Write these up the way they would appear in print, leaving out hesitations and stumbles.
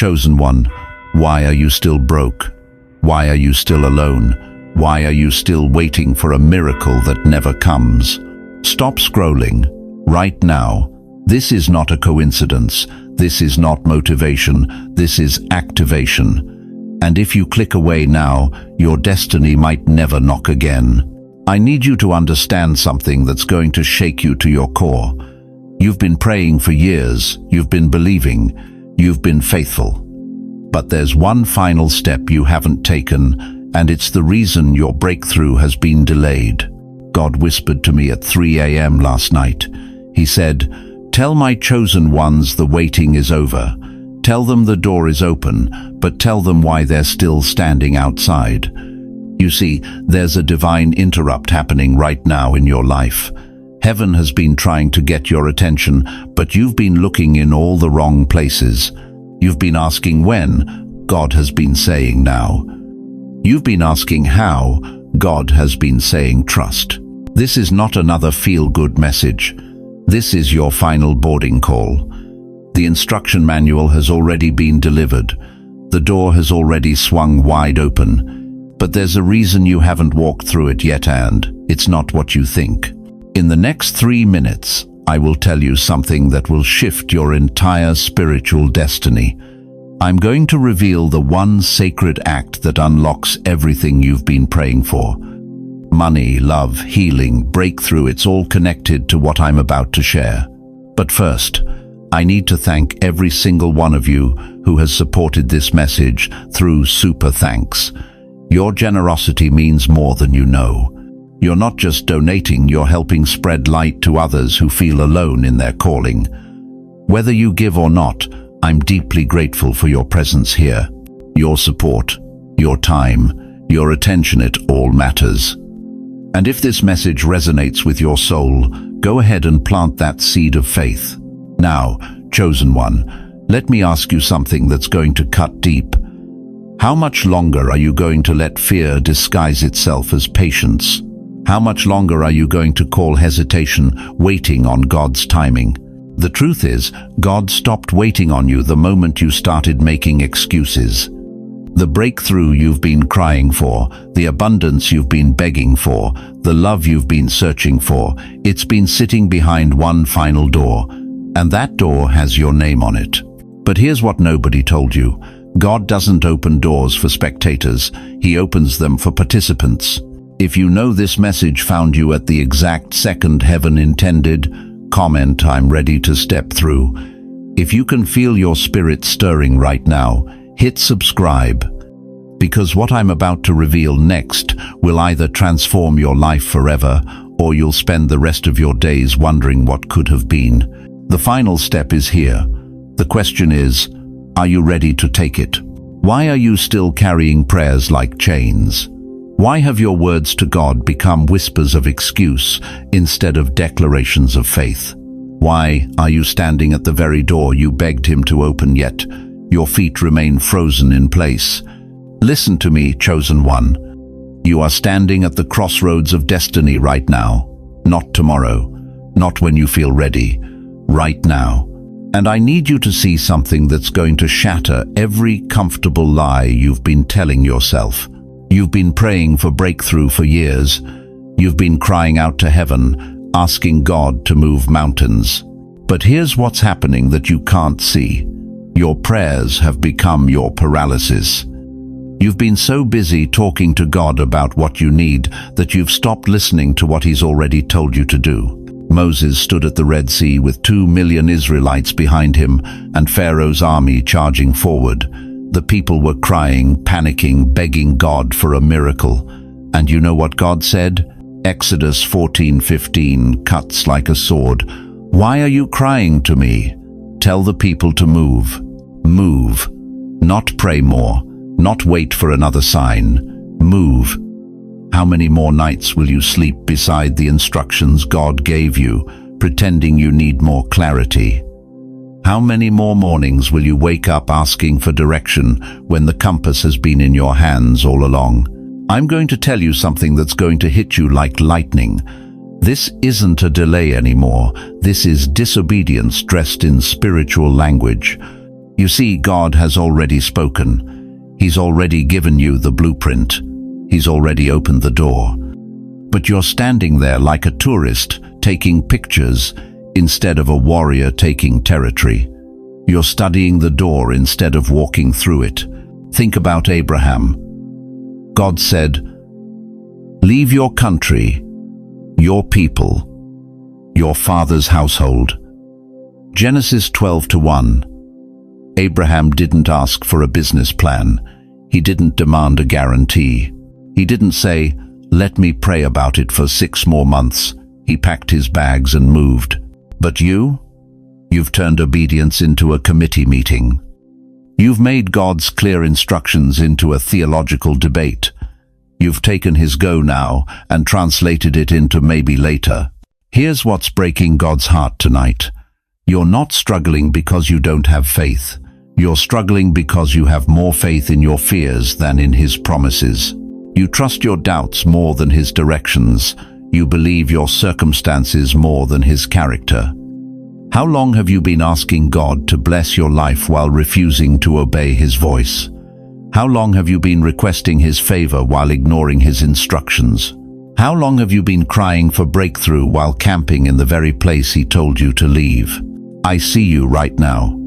chosen one, why are you still broke? Why are you still alone? Why are you still waiting for a miracle that never comes? Stop scrolling right now. This is not a coincidence. This is not motivation. This is activation. And if you click away now, your destiny might never knock again. I need you to understand something that's going to shake you to your core. You've been praying for years. You've been believing. You've been faithful. But there's one final step you haven't taken, and it's the reason your breakthrough has been delayed. God whispered to me at 3 a.m. last night. He said, "Tell my chosen ones the waiting is over. Tell them the door is open, but tell them why they're still standing outside." You see, there's a divine interrupt happening right now in your life. Heaven has been trying to get your attention, but you've been looking in all the wrong places. You've been asking when, God has been saying now. You've been asking how, God has been saying trust. This is not another feel-good message. This is your final boarding call. The instruction manual has already been delivered. The door has already swung wide open. But there's a reason you haven't walked through it yet, and it's not what you think. In the next 3 minutes, I will tell you something that will shift your entire spiritual destiny. I'm going to reveal the one sacred act that unlocks everything you've been praying for. Money, love, healing, breakthrough, it's all connected to what I'm about to share. But first, I need to thank every single one of you who has supported this message through super thanks. Your generosity means more than you know. You're not just donating, you're helping spread light to others who feel alone in their calling. Whether you give or not, I'm deeply grateful for your presence here. Your support, your time, your attention, it all matters. And if this message resonates with your soul, go ahead and plant that seed of faith. Now, chosen one, let me ask you something that's going to cut deep. How much longer are you going to let fear disguise itself as patience? How much longer are you going to call hesitation waiting on God's timing? The truth is, God stopped waiting on you the moment you started making excuses. The breakthrough you've been crying for, the abundance you've been begging for, the love you've been searching for, it's been sitting behind one final door, and that door has your name on it. But here's what nobody told you. God doesn't open doors for spectators, He opens them for participants. If you know this message found you at the exact second heaven intended, comment, "I'm ready to step through." If you can feel your spirit stirring right now, hit subscribe. Because what I'm about to reveal next will either transform your life forever, or you'll spend the rest of your days wondering what could have been. The final step is here. The question is, are you ready to take it? Why are you still carrying prayers like chains? Why have your words to God become whispers of excuse instead of declarations of faith? Why are you standing at the very door you begged Him to open, yet your feet remain frozen in place? Listen to me, chosen one. You are standing at the crossroads of destiny right now. Not tomorrow, not when you feel ready, right now. And I need you to see something that's going to shatter every comfortable lie you've been telling yourself. You've been praying for breakthrough for years. You've been crying out to heaven, asking God to move mountains. But here's what's happening that you can't see. Your prayers have become your paralysis. You've been so busy talking to God about what you need that you've stopped listening to what He's already told you to do. Moses stood at the Red Sea with 2 million Israelites behind him and Pharaoh's army charging forward. The people were crying, panicking, begging God for a miracle. And you know what God said? Exodus 14:15 cuts like a sword. "Why are you crying to me? Tell the people to move." Move. Not pray more. Not wait for another sign. Move. How many more nights will you sleep beside the instructions God gave you, pretending you need more clarity? How many more mornings will you wake up asking for direction when the compass has been in your hands all along? I'm going to tell you something that's going to hit you like lightning. This isn't a delay anymore. This is disobedience dressed in spiritual language. You see, God has already spoken. He's already given you the blueprint. He's already opened the door. But you're standing there like a tourist, taking pictures instead of a warrior taking territory. You're studying the door instead of walking through it. Think about Abraham. God said, "Leave your country, your people, your father's household." Genesis 12:1. Abraham didn't ask for a business plan. He didn't demand a guarantee. He didn't say, "Let me pray about it for 6 more months." He packed his bags and moved. But you've turned obedience into a committee meeting. You've made God's clear instructions into a theological debate. You've taken his go now and translated it into maybe later. Here's what's breaking God's heart tonight. You're not struggling because you don't have faith. You're struggling because you have more faith in your fears than in his promises. You trust your doubts more than his directions. You believe your circumstances more than his character. How long have you been asking God to bless your life while refusing to obey his voice? How long have you been requesting his favor while ignoring his instructions? How long have you been crying for breakthrough while camping in the very place he told you to leave? I see you right now.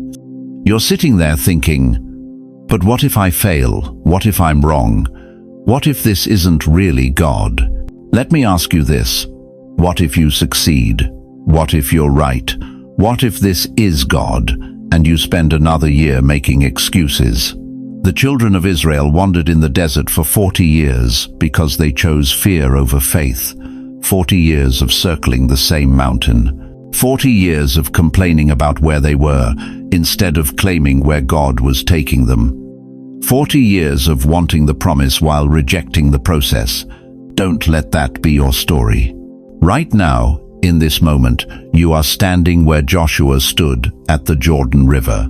You're sitting there thinking, but what if I fail? What if I'm wrong? What if this isn't really God? Let me ask you this. What if you succeed? What if you're right? What if this is God, and you spend another year making excuses? The children of Israel wandered in the desert for 40 years because they chose fear over faith. 40 years of circling the same mountain. 40 years of complaining about where they were instead of claiming where God was taking them. 40 years of wanting the promise while rejecting the process. Don't let that be your story. Right now, in this moment, you are standing where Joshua stood at the Jordan River.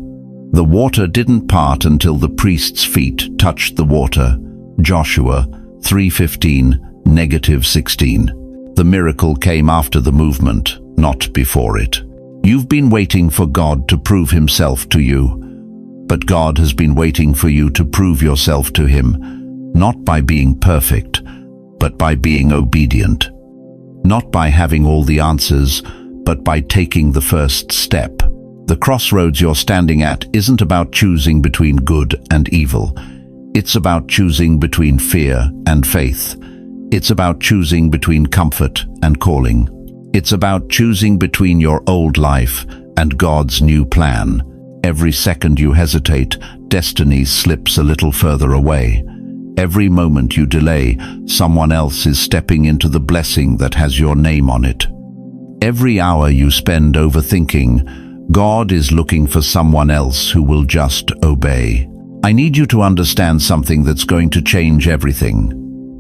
The water didn't part until the priest's feet touched the water. Joshua 3:15-16. The miracle came after the movement, not before it. You've been waiting for God to prove himself to you, but God has been waiting for you to prove yourself to him, not by being perfect, but by being obedient. Not by having all the answers, but by taking the first step. The crossroads you're standing at isn't about choosing between good and evil. It's about choosing between fear and faith. It's about choosing between comfort and calling. It's about choosing between your old life and God's new plan. Every second you hesitate, destiny slips a little further away. Every moment you delay, someone else is stepping into the blessing that has your name on it. Every hour you spend overthinking, God is looking for someone else who will just obey. I need you to understand something that's going to change everything.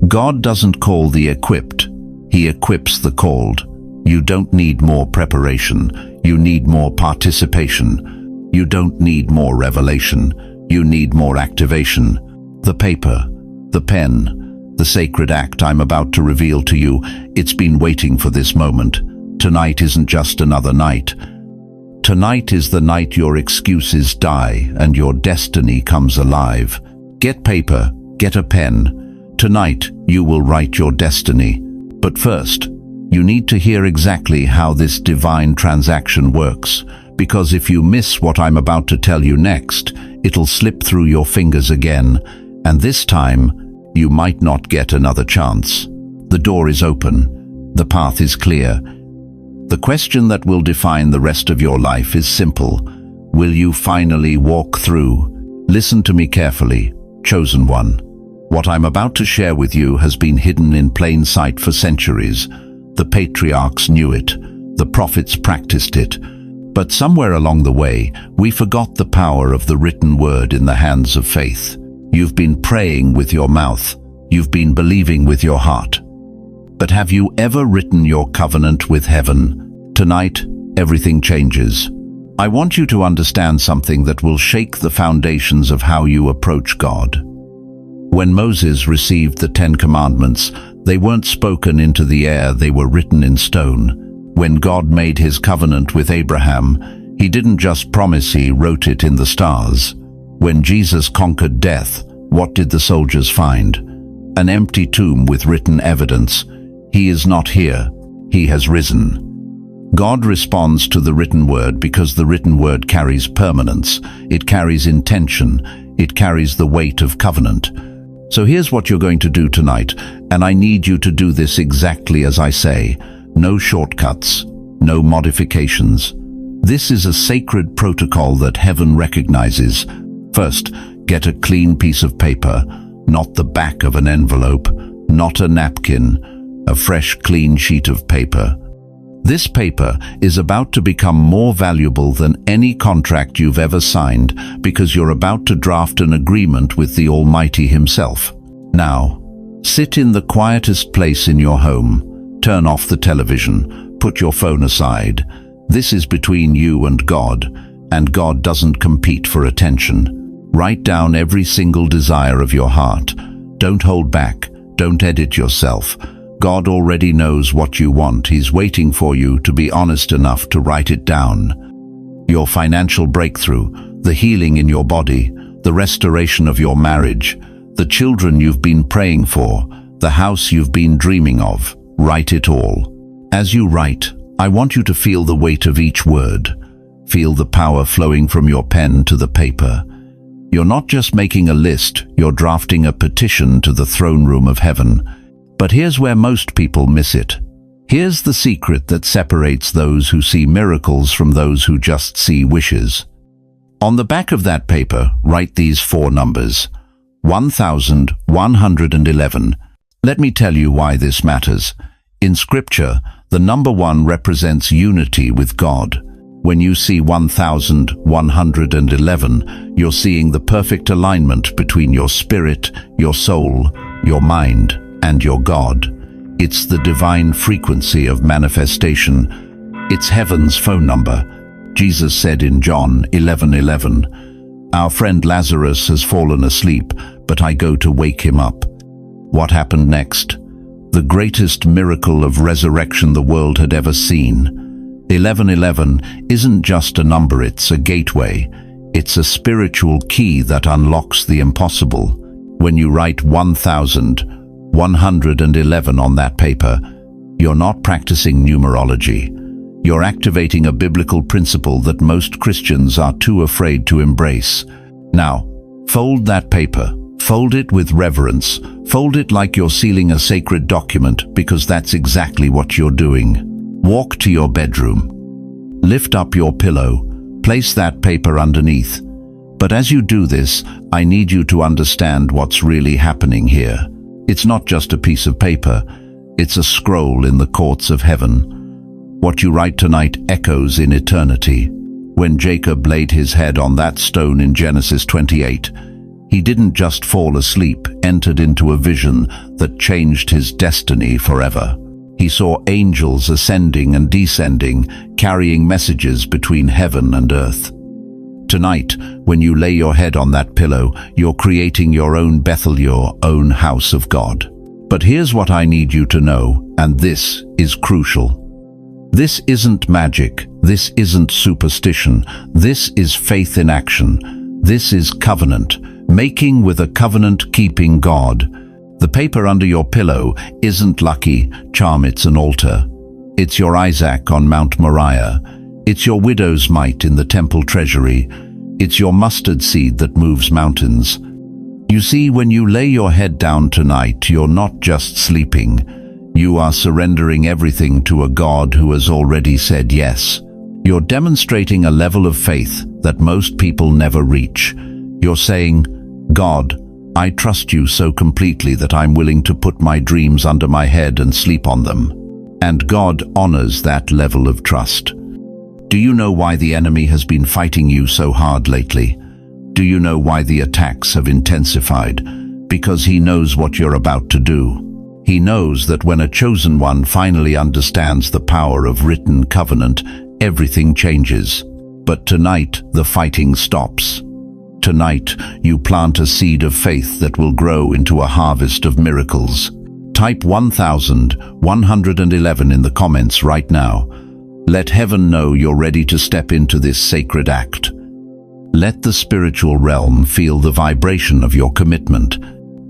God doesn't call the equipped, he equips the called. You don't need more preparation, you need more participation. You don't need more revelation, you need more activation. The paper, the pen, the sacred act I'm about to reveal to you, it's been waiting for this moment. Tonight isn't just another night. Tonight is the night your excuses die and your destiny comes alive. Get paper, get a pen. Tonight you will write your destiny. But first, you need to hear exactly how this divine transaction works, because if you miss what I'm about to tell you next, it'll slip through your fingers again, and this time, you might not get another chance. The door is open. The path is clear. The question that will define the rest of your life is simple. Will you finally walk through? Listen to me carefully, chosen one. What I'm about to share with you has been hidden in plain sight for centuries. The patriarchs knew it. The prophets practiced it. But somewhere along the way, we forgot the power of the written word in the hands of faith. You've been praying with your mouth. You've been believing with your heart. But have you ever written your covenant with heaven? Tonight, everything changes. I want you to understand something that will shake the foundations of how you approach God. When Moses received the 10 Commandments, they weren't spoken into the air, they were written in stone. When God made his covenant with Abraham, He didn't just promise, he wrote it in the stars. When Jesus conquered death, what did the soldiers find? An empty tomb with written evidence. He is not here. He has risen. God responds to the written word because the written word carries permanence. It carries intention. It carries the weight of covenant. So here's what you're going to do tonight, and I need you to do this exactly as I say. No shortcuts, no modifications. This is a sacred protocol that heaven recognizes. First, get a clean piece of paper, not the back of an envelope, not a napkin, a fresh, clean sheet of paper. This paper is about to become more valuable than any contract you've ever signed because you're about to draft an agreement with the Almighty Himself. Now, sit in the quietest place in your home, turn off the television, put your phone aside. This is between you and God doesn't compete for attention. Write down every single desire of your heart. Don't hold back, don't edit yourself. God already knows what you want. He's waiting for you to be honest enough to write it down. Your financial breakthrough, the healing in your body, the restoration of your marriage, the children you've been praying for, the house you've been dreaming of. Write it all. As you write, I want you to feel the weight of each word. Feel the power flowing from your pen to the paper. You're not just making a list, you're drafting a petition to the throne room of heaven. But here's where most people miss it. Here's the secret that separates those who see miracles from those who just see wishes. On the back of that paper, write these 4 numbers. 1111. Let me tell you why this matters. In Scripture, the number 1 represents unity with God. When you see 1111, you're seeing the perfect alignment between your spirit, your soul, your mind, and your God. It's the divine frequency of manifestation. It's heaven's phone number. Jesus said in John 11:11, "Our friend Lazarus has fallen asleep, but I go to wake him up." What happened next? The greatest miracle of resurrection the world had ever seen. 1111 isn't just a number, it's a gateway. It's a spiritual key that unlocks the impossible. When you write 1111 on that paper, you're not practicing numerology. You're activating a biblical principle that most Christians are too afraid to embrace. Now, fold that paper. Fold it with reverence. Fold it like you're sealing a sacred document, because that's exactly what you're doing. Walk to your bedroom. Lift up your pillow. Place that paper underneath. But as you do this, I need you to understand what's really happening here. It's not just a piece of paper. It's a scroll in the courts of heaven. What you write tonight echoes in eternity. When Jacob laid his head on that stone in Genesis 28, he didn't just fall asleep, entered into a vision that changed his destiny forever. He saw angels ascending and descending, carrying messages between heaven and earth. Tonight, when you lay your head on that pillow, you're creating your own Bethel, your own house of God. But here's what I need you to know, and this is crucial. This isn't magic. This isn't superstition. This is faith in action. This is covenant, making with a covenant-keeping God. The paper under your pillow isn't lucky charm, it's an altar. It's your Isaac on Mount Moriah. It's your widow's mite in the temple treasury. It's your mustard seed that moves mountains. You see, when you lay your head down tonight, you're not just sleeping. You are surrendering everything to a God who has already said yes. You're demonstrating a level of faith that most people never reach. You're saying, "God, I trust you so completely that I'm willing to put my dreams under my head and sleep on them." And God honors that level of trust. Do you know why the enemy has been fighting you so hard lately? Do you know why the attacks have intensified? Because he knows what you're about to do. He knows that when a chosen one finally understands the power of written covenant, everything changes. But tonight, the fighting stops. Tonight, you plant a seed of faith that will grow into a harvest of miracles. Type 1111 in the comments right now. Let heaven know you're ready to step into this sacred act. Let the spiritual realm feel the vibration of your commitment,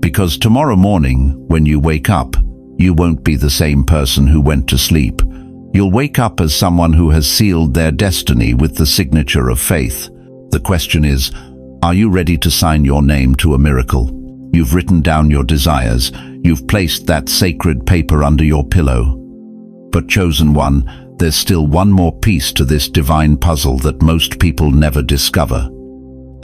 because tomorrow morning, when you wake up, you won't be the same person who went to sleep. You'll wake up as someone who has sealed their destiny with the signature of faith. The question is, are you ready to sign your name to a miracle? You've written down your desires. You've placed that sacred paper under your pillow. But chosen one, there's still one more piece to this divine puzzle that most people never discover.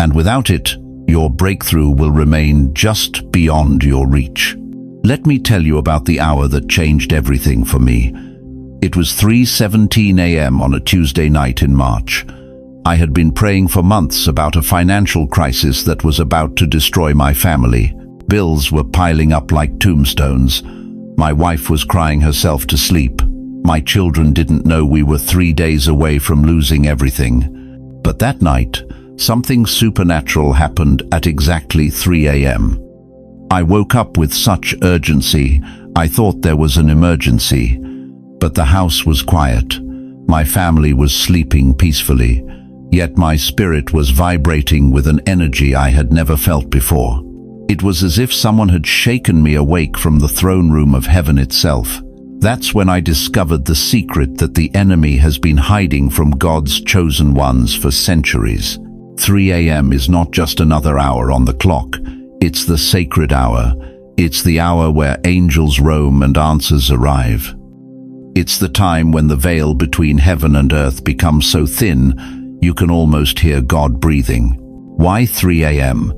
And without it, your breakthrough will remain just beyond your reach. Let me tell you about the hour that changed everything for me. It was 3:17 a.m. on a Tuesday night in March. I had been praying for months about a financial crisis that was about to destroy my family. Bills were piling up like tombstones. My wife was crying herself to sleep. My children didn't know we were 3 days away from losing everything. But that night, something supernatural happened at exactly 3 a.m. I woke up with such urgency, I thought there was an emergency. But the house was quiet. My family was sleeping peacefully, yet my spirit was vibrating with an energy I had never felt before. It was as if someone had shaken me awake from the throne room of heaven itself. That's when I discovered the secret that the enemy has been hiding from God's chosen ones for centuries. 3 a.m. is not just another hour on the clock. It's the sacred hour. It's the hour where angels roam and answers arrive. It's the time when the veil between heaven and earth becomes so thin, you can almost hear God breathing. Why 3 a.m.?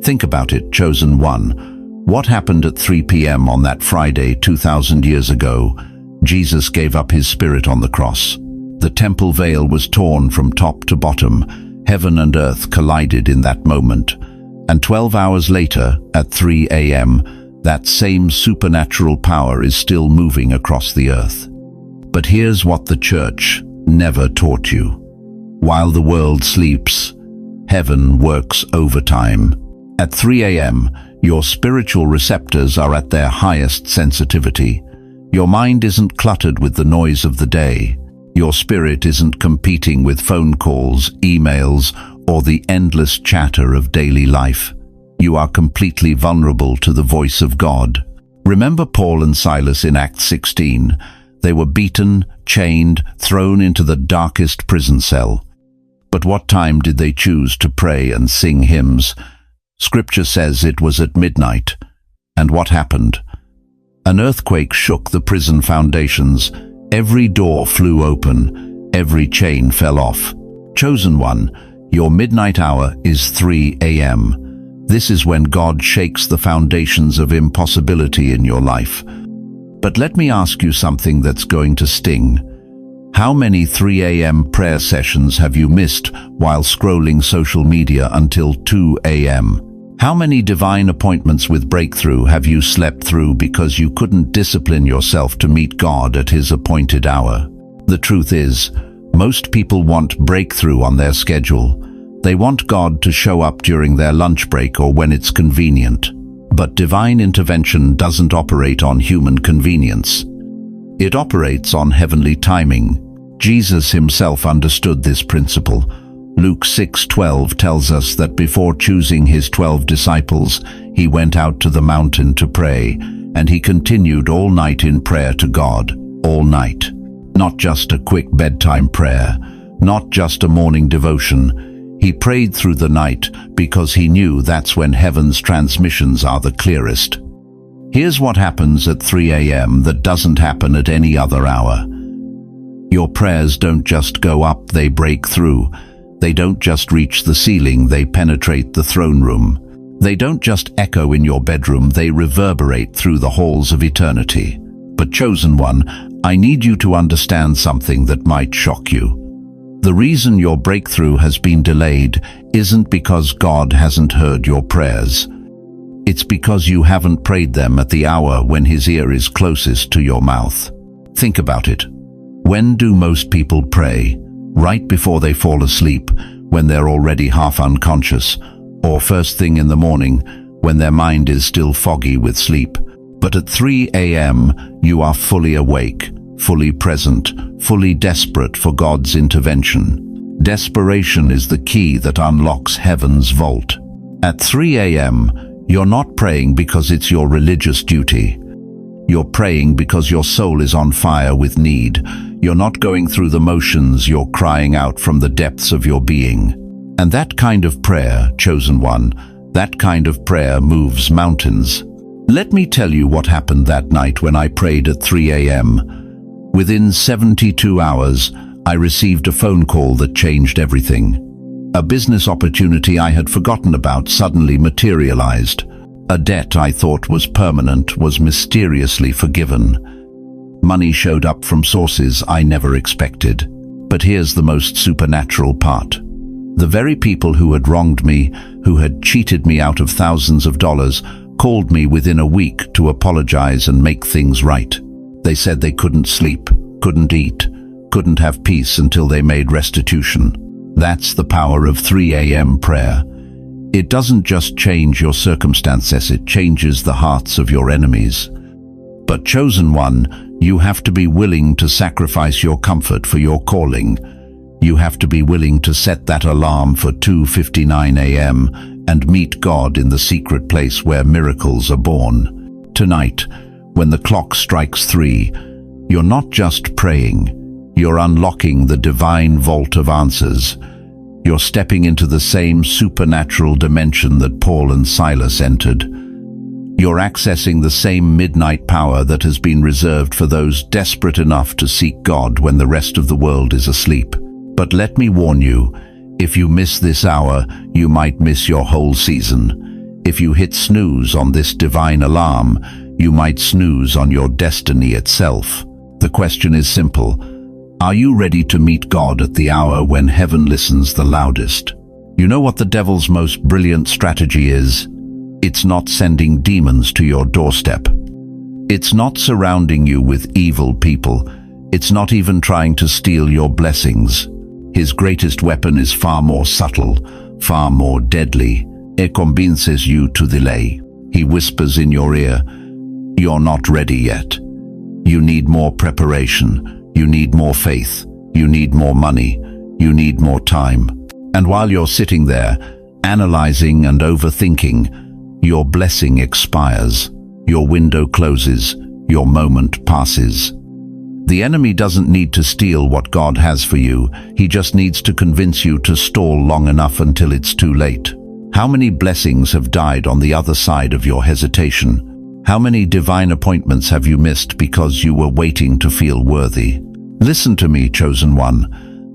Think about it, chosen one. What happened at 3 p.m. on that Friday 2,000 years ago? Jesus gave up his spirit on the cross. The temple veil was torn from top to bottom. Heaven and earth collided in that moment. And 12 hours later, at 3 a.m., that same supernatural power is still moving across the earth. But here's what the church never taught you. While the world sleeps, heaven works overtime. At 3 a.m., your spiritual receptors are at their highest sensitivity. Your mind isn't cluttered with the noise of the day. Your spirit isn't competing with phone calls, emails, or the endless chatter of daily life. You are completely vulnerable to the voice of God. Remember Paul and Silas in Acts 16? They were beaten, chained, thrown into the darkest prison cell. But what time did they choose to pray and sing hymns? Scripture says it was at midnight. And what happened? An earthquake shook the prison foundations. Every door flew open. Every chain fell off. Chosen one, your midnight hour is 3 a.m. This is when God shakes the foundations of impossibility in your life. But let me ask you something that's going to sting. How many 3 a.m. prayer sessions have you missed while scrolling social media until 2 a.m.? How many divine appointments with breakthrough have you slept through because you couldn't discipline yourself to meet God at his appointed hour? The truth is, most people want breakthrough on their schedule. They want God to show up during their lunch break or when it's convenient. But divine intervention doesn't operate on human convenience. It operates on heavenly timing. Jesus himself understood this principle. Luke 6:12 tells us that before choosing his 12 disciples, he went out to the mountain to pray, and he continued all night in prayer to God, all night. Not just a quick bedtime prayer, not just a morning devotion. He prayed through the night because he knew that's when heaven's transmissions are the clearest. Here's what happens at 3 a.m. that doesn't happen at any other hour. Your prayers don't just go up, they break through. They don't just reach the ceiling, they penetrate the throne room. They don't just echo in your bedroom, they reverberate through the halls of eternity. But chosen one, I need you to understand something that might shock you. The reason your breakthrough has been delayed isn't because God hasn't heard your prayers. It's because you haven't prayed them at the hour when his ear is closest to your mouth. Think about it. When do most people pray? Right before they fall asleep, when they're already half unconscious, or first thing in the morning, when their mind is still foggy with sleep. But at 3 a.m., you are fully awake. fully present, fully desperate for God's intervention. Desperation is the key that unlocks heaven's vault. At 3 a.m., you're not praying because it's your religious duty. You're praying because your soul is on fire with need. You're not going through the motions, you're crying out from the depths of your being. And that kind of prayer, chosen one, that kind of prayer moves mountains. Let me tell you what happened that night when I prayed at 3 a.m. Within 72 hours, I received a phone call that changed everything. A business opportunity I had forgotten about suddenly materialized. A debt I thought was permanent was mysteriously forgiven. Money showed up from sources I never expected. But here's the most supernatural part. The very people who had wronged me, who had cheated me out of thousands of dollars, called me within a week to apologize and make things right. They said they couldn't sleep, couldn't eat, couldn't have peace until they made restitution. That's the power of 3 a.m. prayer. It doesn't just change your circumstances, it changes the hearts of your enemies. But chosen one, you have to be willing to sacrifice your comfort for your calling. You have to be willing to set that alarm for 2:59 a.m. and meet God in the secret place where miracles are born. Tonight, when the clock strikes 3, you're not just praying. You're unlocking the divine vault of answers. You're stepping into the same supernatural dimension that Paul and Silas entered. You're accessing the same midnight power that has been reserved for those desperate enough to seek God when the rest of the world is asleep. But let me warn you, if you miss this hour, you might miss your whole season. If you hit snooze on this divine alarm, you might snooze on your destiny itself. The question is simple. Are you ready to meet God at the hour when heaven listens the loudest? You know what the devil's most brilliant strategy is? It's not sending demons to your doorstep. It's not surrounding you with evil people. It's not even trying to steal your blessings. His greatest weapon is far more subtle, far more deadly. He convinces you to delay. He whispers in your ear, "You're not ready yet. You need more preparation. You need more faith. You need more money. You need more time." And while you're sitting there, analyzing and overthinking, your blessing expires. Your window closes. Your moment passes. The enemy doesn't need to steal what God has for you. He just needs to convince you to stall long enough until it's too late. How many blessings have died on the other side of your hesitation? How many divine appointments have you missed because you were waiting to feel worthy? Listen to me, chosen one.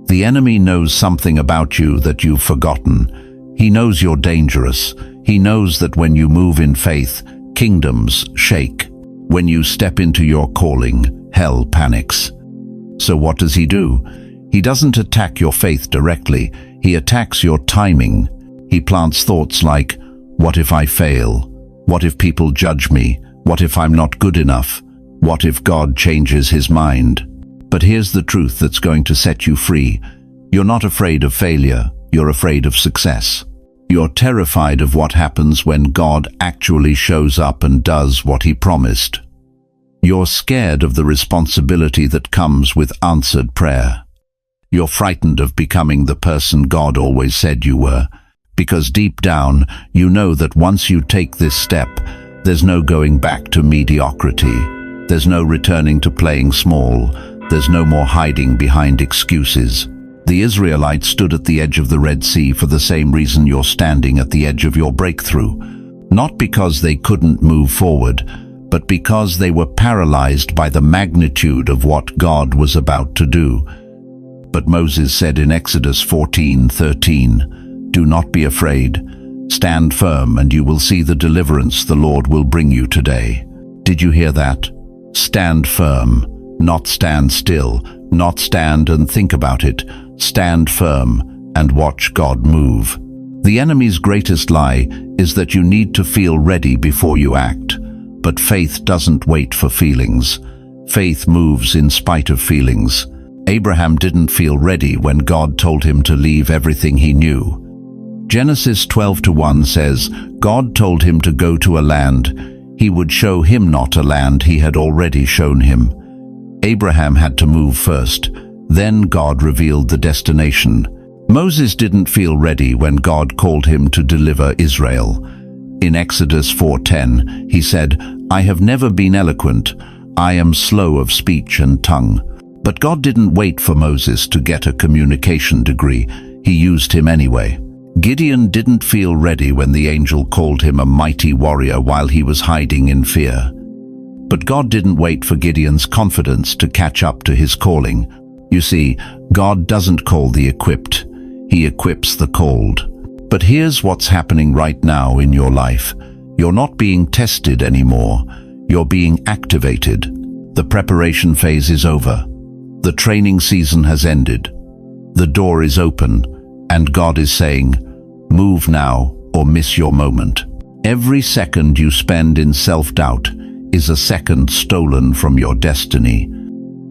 The enemy knows something about you that you've forgotten. He knows you're dangerous. He knows that when you move in faith, kingdoms shake. When you step into your calling, hell panics. So what does he do? He doesn't attack your faith directly. He attacks your timing. He plants thoughts like, what if I fail? What if people judge me? What if I'm not good enough? What if God changes his mind? But here's the truth that's going to set you free. You're not afraid of failure. You're afraid of success. You're terrified of what happens when God actually shows up and does what he promised. You're scared of the responsibility that comes with answered prayer. You're frightened of becoming the person God always said you were, because deep down, you know that once you take this step, there's no going back to mediocrity. There's no returning to playing small. There's no more hiding behind excuses. The Israelites stood at the edge of the Red Sea for the same reason you're standing at the edge of your breakthrough. Not because they couldn't move forward, but because they were paralyzed by the magnitude of what God was about to do. But Moses said in Exodus 14:13, "Do not be afraid. Stand firm and you will see the deliverance the Lord will bring you today." Did you hear that? Stand firm, not stand still, not stand and think about it. Stand firm and watch God move. The enemy's greatest lie is that you need to feel ready before you act. But faith doesn't wait for feelings. Faith moves in spite of feelings. Abraham didn't feel ready when God told him to leave everything he knew. Genesis 12:1 says, God told him to go to a land. He would show him not a land he had already shown him. Abraham had to move first. Then God revealed the destination. Moses didn't feel ready when God called him to deliver Israel. In Exodus 4:10, he said, "I have never been eloquent. I am slow of speech and tongue." But God didn't wait for Moses to get a communication degree. He used him anyway. Gideon didn't feel ready when the angel called him a mighty warrior while he was hiding in fear. But God didn't wait for Gideon's confidence to catch up to his calling. You see, God doesn't call the equipped. He equips the called. But here's what's happening right now in your life. You're not being tested anymore. You're being activated. The preparation phase is over. The training season has ended. The door is open, and God is saying, move now or miss your moment. Every second you spend in self-doubt is a second stolen from your destiny.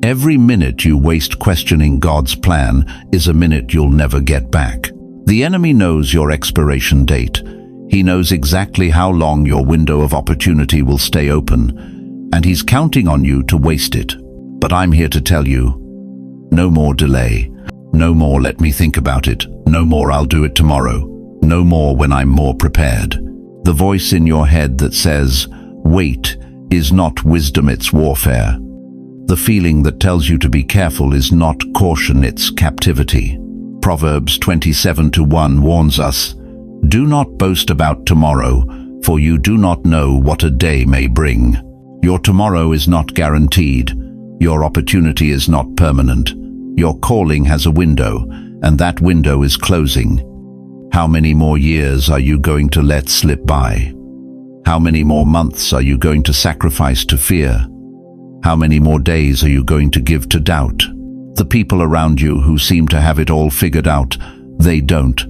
Every minute you waste questioning God's plan is a minute you'll never get back. The enemy knows your expiration date. He knows exactly how long your window of opportunity will stay open, and he's counting on you to waste it. But I'm here to tell you, no more delay. No more let me think about it. No more I'll do it tomorrow. No more when I'm more prepared. The voice in your head that says, wait, is not wisdom, it's warfare. The feeling that tells you to be careful is not caution, it's captivity. Proverbs 27:1 warns us, do not boast about tomorrow, for you do not know what a day may bring. Your tomorrow is not guaranteed. Your opportunity is not permanent. Your calling has a window, and that window is closing. How many more years are you going to let slip by? How many more months are you going to sacrifice to fear? How many more days are you going to give to doubt? The people around you who seem to have it all figured out, they don't.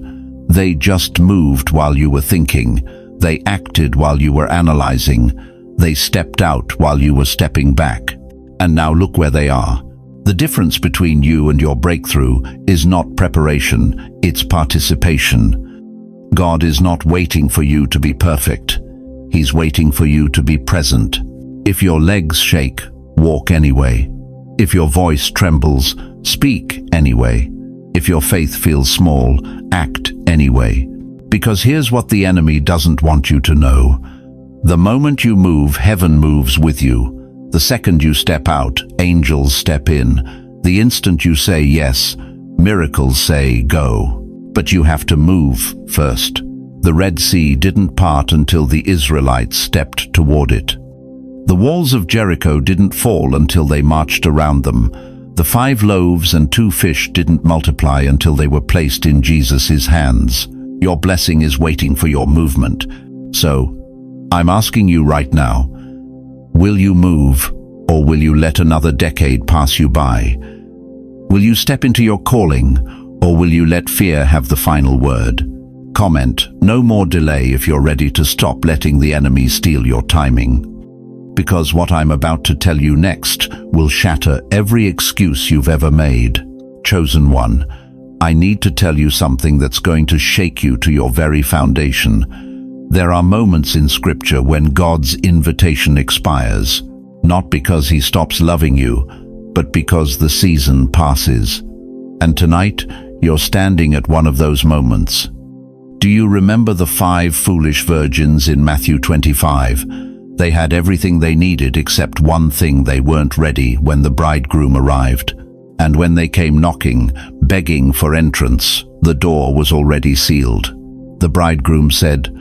They just moved while you were thinking. They acted while you were analyzing. They stepped out while you were stepping back. And now look where they are. The difference between you and your breakthrough is not preparation, it's participation. God is not waiting for you to be perfect. He's waiting for you to be present. If your legs shake, walk anyway. If your voice trembles, speak anyway. If your faith feels small, act anyway. Because here's what the enemy doesn't want you to know. The moment you move, heaven moves with you. The second you step out, angels step in. The instant you say yes, miracles say go. But you have to move first. The Red Sea didn't part until the Israelites stepped toward it. The walls of Jericho didn't fall until they marched around them. The 5 loaves and 2 fish didn't multiply until they were placed in Jesus' hands. Your blessing is waiting for your movement. So, I'm asking you right now, will you move, or will you let another decade pass you by? Will you step into your calling, or will you let fear have the final word? Comment, no more delay if you're ready to stop letting the enemy steal your timing. Because what I'm about to tell you next will shatter every excuse you've ever made. Chosen one, I need to tell you something that's going to shake you to your very foundation. There are moments in Scripture when God's invitation expires, not because he stops loving you, but because the season passes. And tonight, you're standing at one of those moments. Do you remember the 5 foolish virgins in Matthew 25? They had everything they needed except one thing: they weren't ready when the bridegroom arrived. And when they came knocking, begging for entrance, the door was already sealed. The bridegroom said,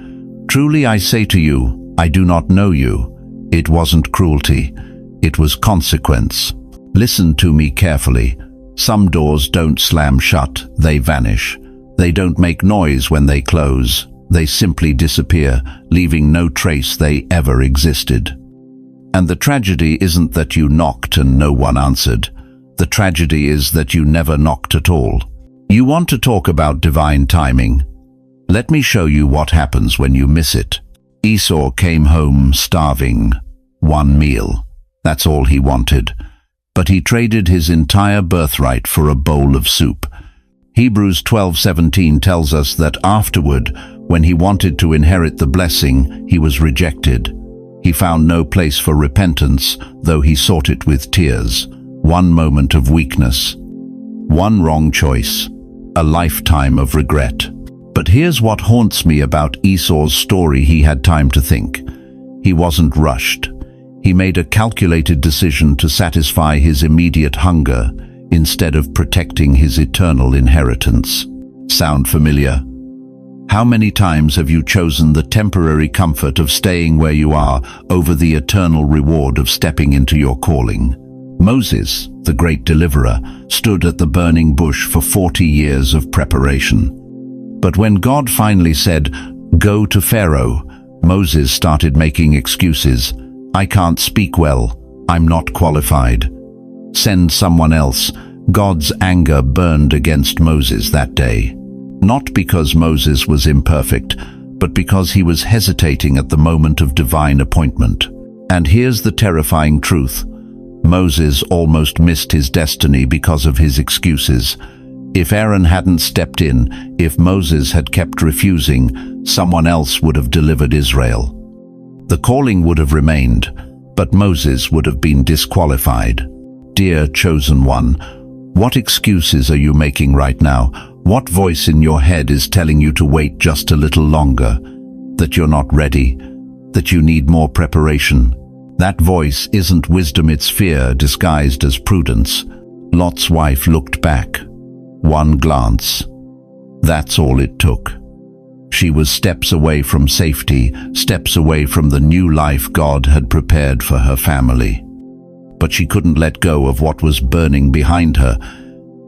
"Truly I say to you, I do not know you." It wasn't cruelty, it was consequence. Listen to me carefully. Some doors don't slam shut, they vanish. They don't make noise when they close. They simply disappear, leaving no trace they ever existed. And the tragedy isn't that you knocked and no one answered. The tragedy is that you never knocked at all. You want to talk about divine timing? Let me show you what happens when you miss it. Esau came home starving. 1 meal. That's all he wanted. But he traded his entire birthright for a bowl of soup. Hebrews 12:17 tells us that afterward, when he wanted to inherit the blessing, he was rejected. He found no place for repentance, though he sought it with tears. One moment of weakness. One wrong choice. A lifetime of regret. But here's what haunts me about Esau's story: he had time to think. He wasn't rushed. He made a calculated decision to satisfy his immediate hunger instead of protecting his eternal inheritance. Sound familiar? How many times have you chosen the temporary comfort of staying where you are over the eternal reward of stepping into your calling? Moses, the great deliverer, stood at the burning bush for 40 years of preparation. But when God finally said, "Go to Pharaoh," Moses started making excuses. "I can't speak well. I'm not qualified. Send someone else." God's anger burned against Moses that day. Not because Moses was imperfect, but because he was hesitating at the moment of divine appointment. And here's the terrifying truth. Moses almost missed his destiny because of his excuses. If Aaron hadn't stepped in, if Moses had kept refusing, someone else would have delivered Israel. The calling would have remained, but Moses would have been disqualified. Dear chosen one, what excuses are you making right now? What voice in your head is telling you to wait just a little longer? That you're not ready? That you need more preparation? That voice isn't wisdom, it's fear disguised as prudence. Lot's wife looked back. One glance. That's all it took. She was steps away from safety, steps away from the new life God had prepared for her family. But she couldn't let go of what was burning behind her,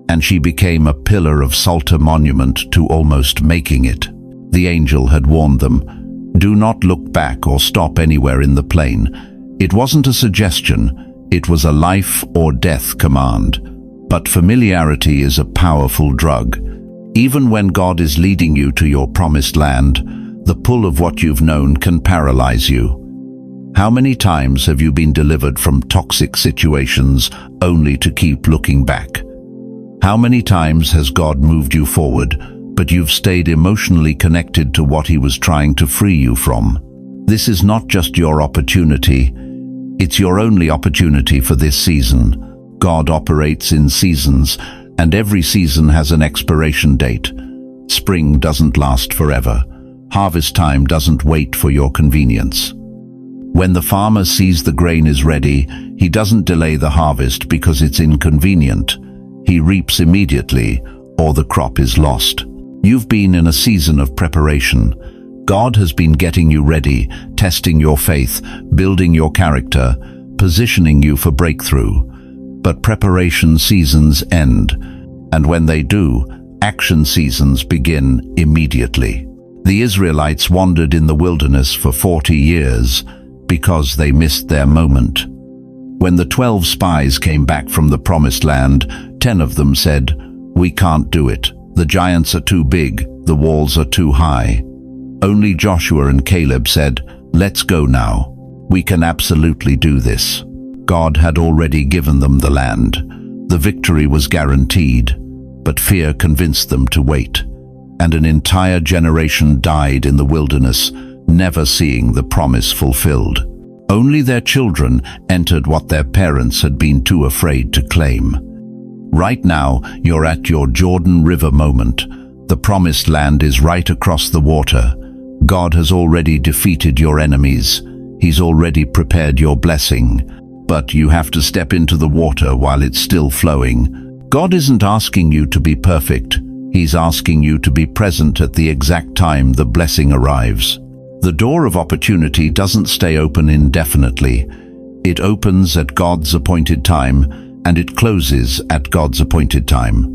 and she became a pillar of salt, a monument to almost making it. The angel had warned them, "Do not look back or stop anywhere in the plain." It wasn't a suggestion, it was a life or death command. But familiarity is a powerful drug. Even when God is leading you to your promised land, the pull of what you've known can paralyze you. How many times have you been delivered from toxic situations only to keep looking back? How many times has God moved you forward, but you've stayed emotionally connected to what He was trying to free you from? This is not just your opportunity, it's your only opportunity for this season. God operates in seasons, and every season has an expiration date. Spring doesn't last forever. Harvest time doesn't wait for your convenience. When the farmer sees the grain is ready, he doesn't delay the harvest because it's inconvenient. He reaps immediately, or the crop is lost. You've been in a season of preparation. God has been getting you ready, testing your faith, building your character, positioning you for breakthrough. But preparation seasons end, and when they do, action seasons begin immediately. The Israelites wandered in the wilderness for 40 years because they missed their moment. When the 12 spies came back from the promised land, 10 of them said, "We can't do it. The giants are too big, the walls are too high." Only Joshua and Caleb said, "Let's go now. We can absolutely do this." God had already given them the land. The victory was guaranteed, but fear convinced them to wait. And an entire generation died in the wilderness, never seeing the promise fulfilled. Only their children entered what their parents had been too afraid to claim. Right now, you're at your Jordan River moment. The promised land is right across the water. God has already defeated your enemies. He's already prepared your blessing. But you have to step into the water while it's still flowing. God isn't asking you to be perfect. He's asking you to be present at the exact time the blessing arrives. The door of opportunity doesn't stay open indefinitely. It opens at God's appointed time, and it closes at God's appointed time.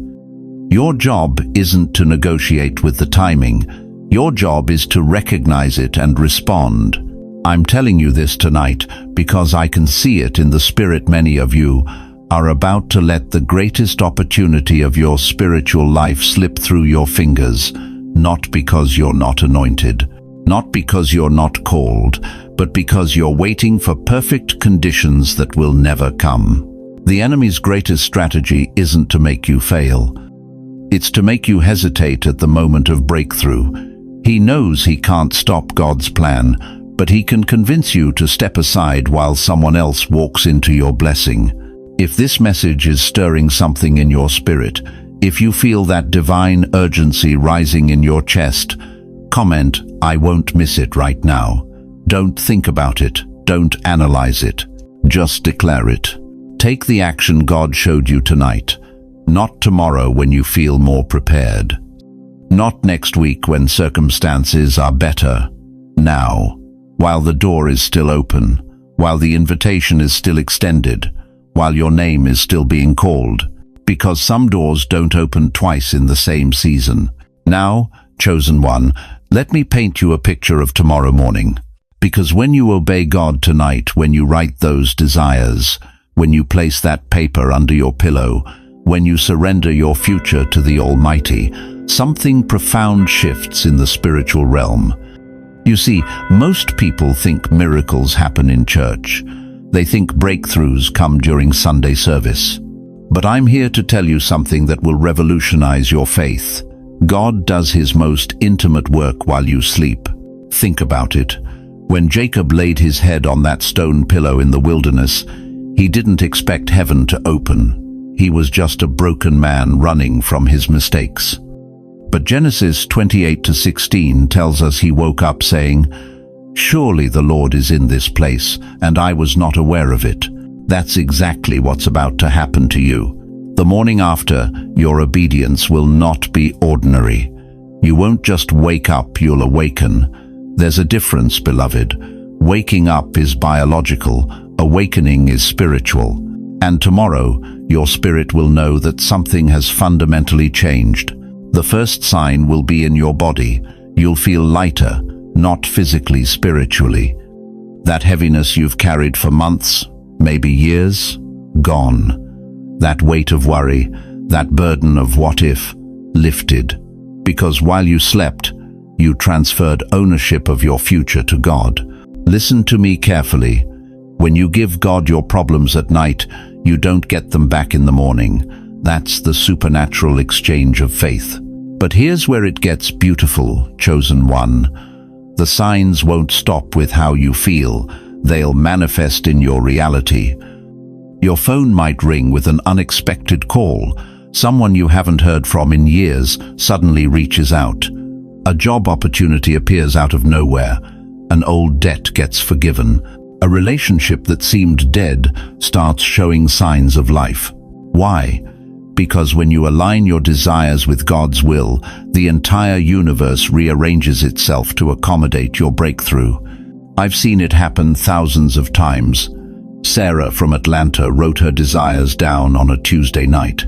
Your job isn't to negotiate with the timing. Your job is to recognize it and respond. I'm telling you this tonight because I can see it in the spirit. Many of you are about to let the greatest opportunity of your spiritual life slip through your fingers, not because you're not anointed, not because you're not called, but because you're waiting for perfect conditions that will never come. The enemy's greatest strategy isn't to make you fail. It's to make you hesitate at the moment of breakthrough. He knows he can't stop God's plan, but he can convince you to step aside while someone else walks into your blessing. If this message is stirring something in your spirit, if you feel that divine urgency rising in your chest, comment, "I won't miss it right now." Don't think about it. Don't analyze it. Just declare it. Take the action God showed you tonight, not tomorrow when you feel more prepared. Not next week when circumstances are better. Now, while the door is still open, while the invitation is still extended, while your name is still being called, because some doors don't open twice in the same season. Now, chosen one, let me paint you a picture of tomorrow morning. Because when you obey God tonight, when you write those desires, when you place that paper under your pillow, when you surrender your future to the Almighty, something profound shifts in the spiritual realm. You see, most people think miracles happen in church. They think breakthroughs come during Sunday service. But I'm here to tell you something that will revolutionize your faith. God does his most intimate work while you sleep. Think about it. When Jacob laid his head on that stone pillow in the wilderness, he didn't expect heaven to open. He was just a broken man running from his mistakes. But Genesis 28:16 tells us he woke up saying, "Surely the Lord is in this place, and I was not aware of it." That's exactly what's about to happen to you. The morning after, your obedience will not be ordinary. You won't just wake up, you'll awaken. There's a difference, beloved. Waking up is biological, awakening is spiritual. And tomorrow, your spirit will know that something has fundamentally changed. The first sign will be in your body. You'll feel lighter, not physically, spiritually. That heaviness you've carried for months, maybe years, gone. That weight of worry, that burden of what if, lifted. Because while you slept, you transferred ownership of your future to God. Listen to me carefully. When you give God your problems at night, you don't get them back in the morning. That's the supernatural exchange of faith. But here's where it gets beautiful, chosen one. The signs won't stop with how you feel. They'll manifest in your reality. Your phone might ring with an unexpected call. Someone you haven't heard from in years suddenly reaches out. A job opportunity appears out of nowhere. An old debt gets forgiven. A relationship that seemed dead starts showing signs of life. Why? Because when you align your desires with God's will, the entire universe rearranges itself to accommodate your breakthrough. I've seen it happen thousands of times. Sarah from Atlanta wrote her desires down on a Tuesday night.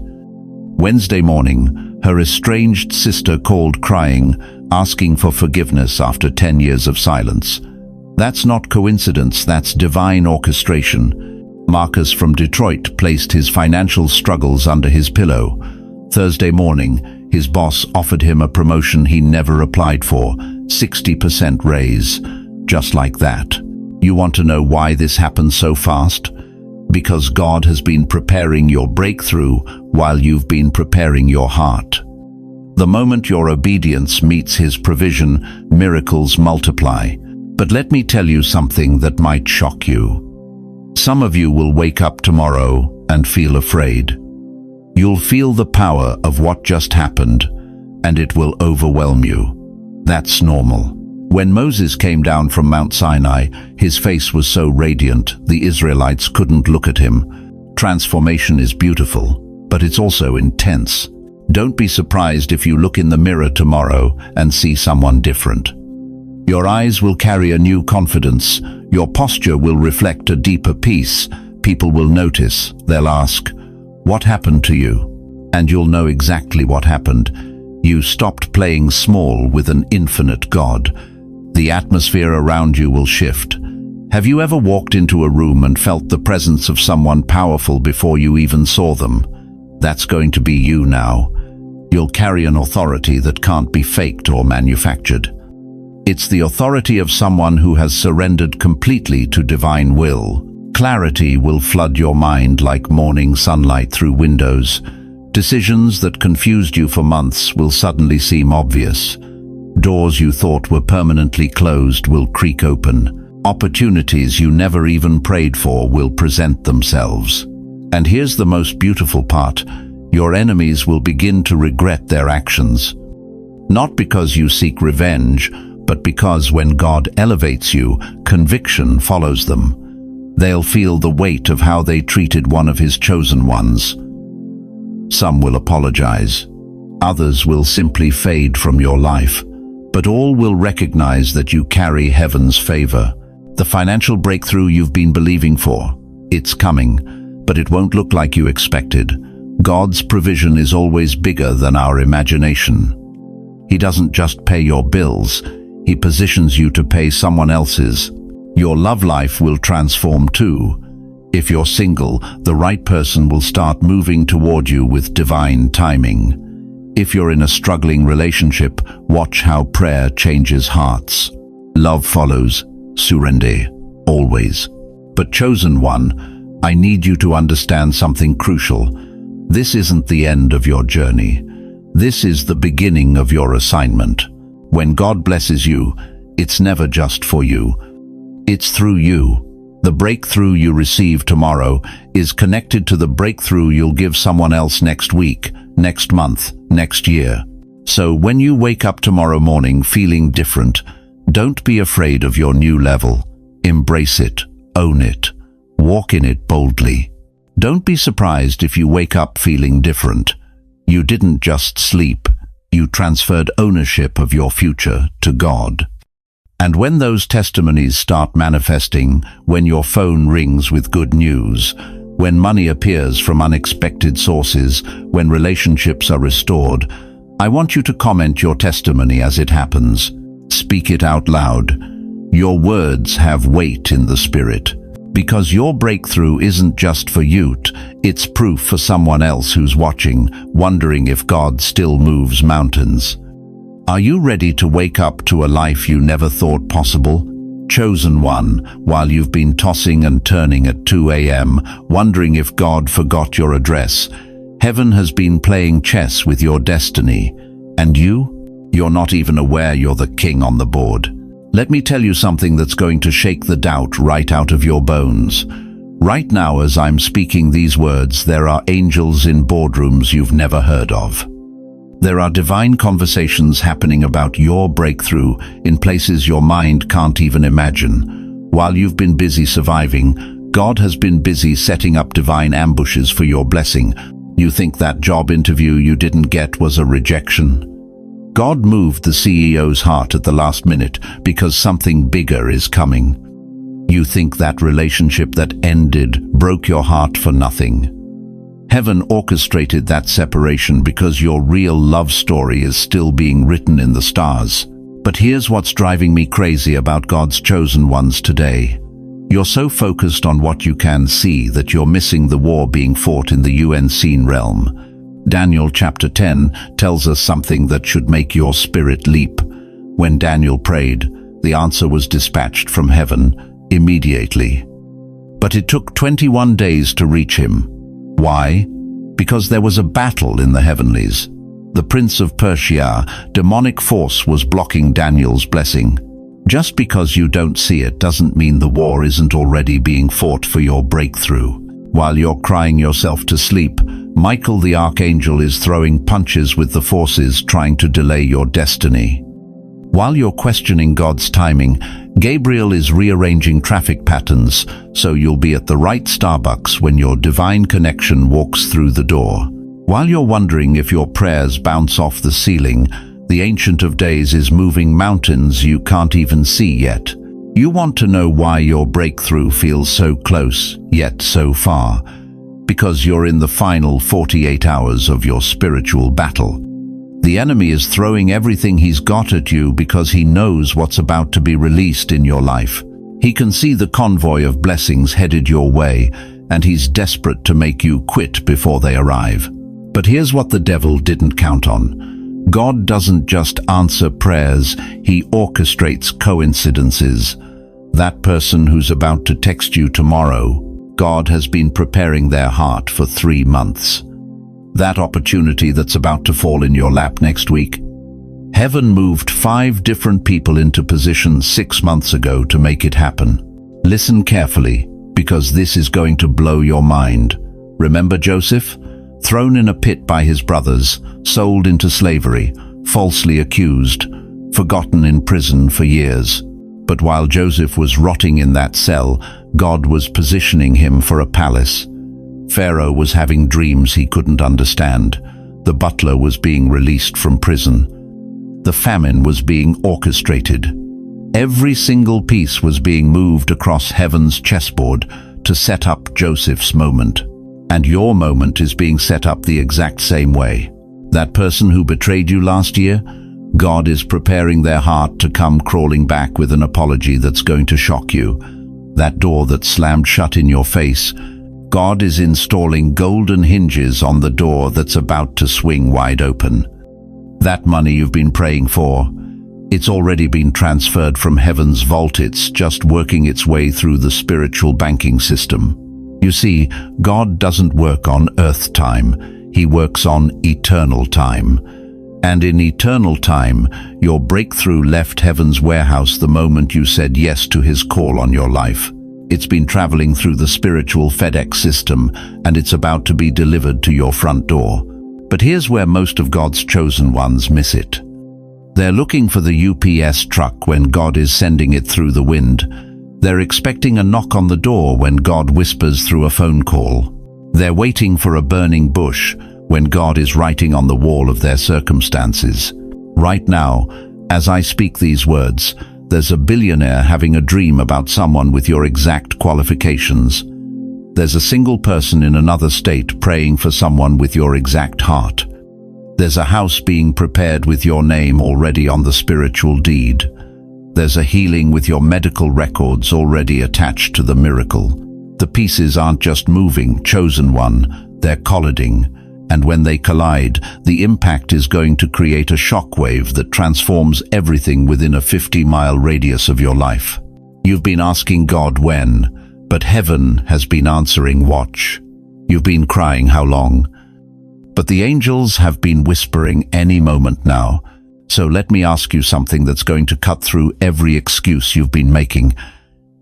Wednesday morning, her estranged sister called crying, asking for forgiveness after 10 years of silence. That's not coincidence, that's divine orchestration. Marcus from Detroit placed his financial struggles under his pillow. Thursday morning, his boss offered him a promotion he never applied for, 60% raise. Just like that. You want to know why this happened so fast? Because God has been preparing your breakthrough while you've been preparing your heart. The moment your obedience meets his provision, miracles multiply. But let me tell you something that might shock you. Some of you will wake up tomorrow and feel afraid. You'll feel the power of what just happened, and it will overwhelm you. That's normal. When Moses came down from Mount Sinai, his face was so radiant, the Israelites couldn't look at him. Transformation is beautiful, but it's also intense. Don't be surprised if you look in the mirror tomorrow and see someone different. Your eyes will carry a new confidence. Your posture will reflect a deeper peace. People will notice. They'll ask, "What happened to you?" And you'll know exactly what happened. You stopped playing small with an infinite God. The atmosphere around you will shift. Have you ever walked into a room and felt the presence of someone powerful before you even saw them? That's going to be you now. You'll carry an authority that can't be faked or manufactured. It's the authority of someone who has surrendered completely to divine will. Clarity will flood your mind like morning sunlight through windows. Decisions that confused you for months will suddenly seem obvious. Doors you thought were permanently closed will creak open. Opportunities you never even prayed for will present themselves. And here's the most beautiful part. Your enemies will begin to regret their actions. Not because you seek revenge, but because when God elevates you, conviction follows them. They'll feel the weight of how they treated one of his chosen ones. Some will apologize. Others will simply fade from your life. But all will recognize that you carry heaven's favor. The financial breakthrough you've been believing for, it's coming, but it won't look like you expected. God's provision is always bigger than our imagination. He doesn't just pay your bills, he positions you to pay someone else's. Your love life will transform too. If you're single, the right person will start moving toward you with divine timing. If you're in a struggling relationship, watch how prayer changes hearts. Love follows, surrender, always. But chosen one, I need you to understand something crucial. This isn't the end of your journey. This is the beginning of your assignment. When God blesses you, it's never just for you. It's through you. The breakthrough you receive tomorrow is connected to the breakthrough you'll give someone else next week, next month, next year. So when you wake up tomorrow morning feeling different, don't be afraid of your new level. Embrace it, own it, walk in it boldly. Don't be surprised if you wake up feeling different. You didn't just sleep, you transferred ownership of your future to God. And when those testimonies start manifesting, when your phone rings with good news, when money appears from unexpected sources, when relationships are restored, I want you to comment your testimony as it happens. Speak it out loud. Your words have weight in the spirit. Because your breakthrough isn't just for you, it's proof for someone else who's watching, wondering if God still moves mountains. Are you ready to wake up to a life you never thought possible? Chosen one, while you've been tossing and turning at 2 a.m., wondering if God forgot your address, heaven has been playing chess with your destiny. And you're not even aware you're the king on the board. Let me tell you something that's going to shake the doubt right out of your bones. Right now, as I'm speaking these words, there are angels in boardrooms you've never heard of. There are divine conversations happening about your breakthrough in places your mind can't even imagine. While you've been busy surviving, God has been busy setting up divine ambushes for your blessing. You think that job interview you didn't get was a rejection? God moved the CEO's heart at the last minute because something bigger is coming. You think that relationship that ended broke your heart for nothing. Heaven orchestrated that separation because your real love story is still being written in the stars. But here's what's driving me crazy about God's chosen ones today. You're so focused on what you can see that you're missing the war being fought in the unseen realm. Daniel chapter 10 tells us something that should make your spirit leap. When Daniel prayed, the answer was dispatched from heaven immediately. But it took 21 days to reach him. Why? Because there was a battle in the heavenlies. The prince of Persia, demonic force, was blocking Daniel's blessing. Just because you don't see it doesn't mean the war isn't already being fought for your breakthrough. While you're crying yourself to sleep, Michael the archangel is throwing punches with the forces trying to delay your destiny. While you're questioning God's timing, Gabriel is rearranging traffic patterns so you'll be at the right Starbucks when your divine connection walks through the door. While you're wondering if your prayers bounce off the ceiling, the Ancient of Days is moving mountains you can't even see yet. You want to know why your breakthrough feels so close, yet so far. Because you're in the final 48 hours of your spiritual battle. The enemy is throwing everything he's got at you because he knows what's about to be released in your life. He can see the convoy of blessings headed your way, and he's desperate to make you quit before they arrive. But here's what the devil didn't count on. God doesn't just answer prayers, he orchestrates coincidences. That person who's about to text you tomorrow, God has been preparing their heart for 3 months. That opportunity that's about to fall in your lap next week, heaven moved 5 different people into position 6 months ago to make it happen. Listen carefully, because this is going to blow your mind. Remember Joseph? Thrown in a pit by his brothers, sold into slavery, falsely accused, forgotten in prison for years. But while Joseph was rotting in that cell, God was positioning him for a palace. Pharaoh was having dreams he couldn't understand. The butler was being released from prison. The famine was being orchestrated. Every single piece was being moved across heaven's chessboard to set up Joseph's moment. And your moment is being set up the exact same way. That person who betrayed you last year, God is preparing their heart to come crawling back with an apology that's going to shock you. That door that slammed shut in your face, God is installing golden hinges on the door that's about to swing wide open. That money you've been praying for, it's already been transferred from heaven's vault. It's just working its way through the spiritual banking system. You see, God doesn't work on earth time. He works on eternal time. And in eternal time, your breakthrough left heaven's warehouse the moment you said yes to his call on your life. It's been traveling through the spiritual FedEx system, and it's about to be delivered to your front door. But here's where most of God's chosen ones miss it. They're looking for the UPS truck when God is sending it through the wind. They're expecting a knock on the door when God whispers through a phone call. They're waiting for a burning bush when God is writing on the wall of their circumstances. Right now, as I speak these words, there's a billionaire having a dream about someone with your exact qualifications. There's a single person in another state praying for someone with your exact heart. There's a house being prepared with your name already on the spiritual deed. There's a healing with your medical records already attached to the miracle. The pieces aren't just moving, chosen one, they're colliding. And when they collide, the impact is going to create a shockwave that transforms everything within a 50-mile radius of your life. You've been asking God when, but heaven has been answering watch. You've been crying how long? But the angels have been whispering any moment now. So let me ask you something that's going to cut through every excuse you've been making.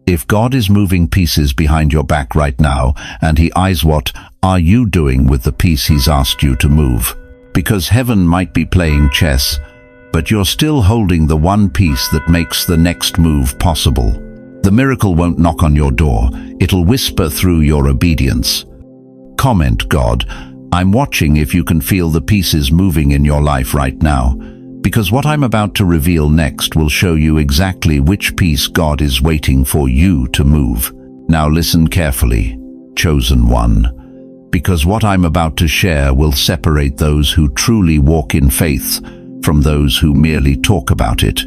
If God is moving pieces behind your back right now, and he eyes, what are you doing with the piece he's asked you to move? Because heaven might be playing chess, but you're still holding the one piece that makes the next move possible. The miracle won't knock on your door, it'll whisper through your obedience. Comment, God, I'm watching if you can feel the pieces moving in your life right now. Because what I'm about to reveal next will show you exactly which piece God is waiting for you to move. Now listen carefully, chosen one, because what I'm about to share will separate those who truly walk in faith from those who merely talk about it.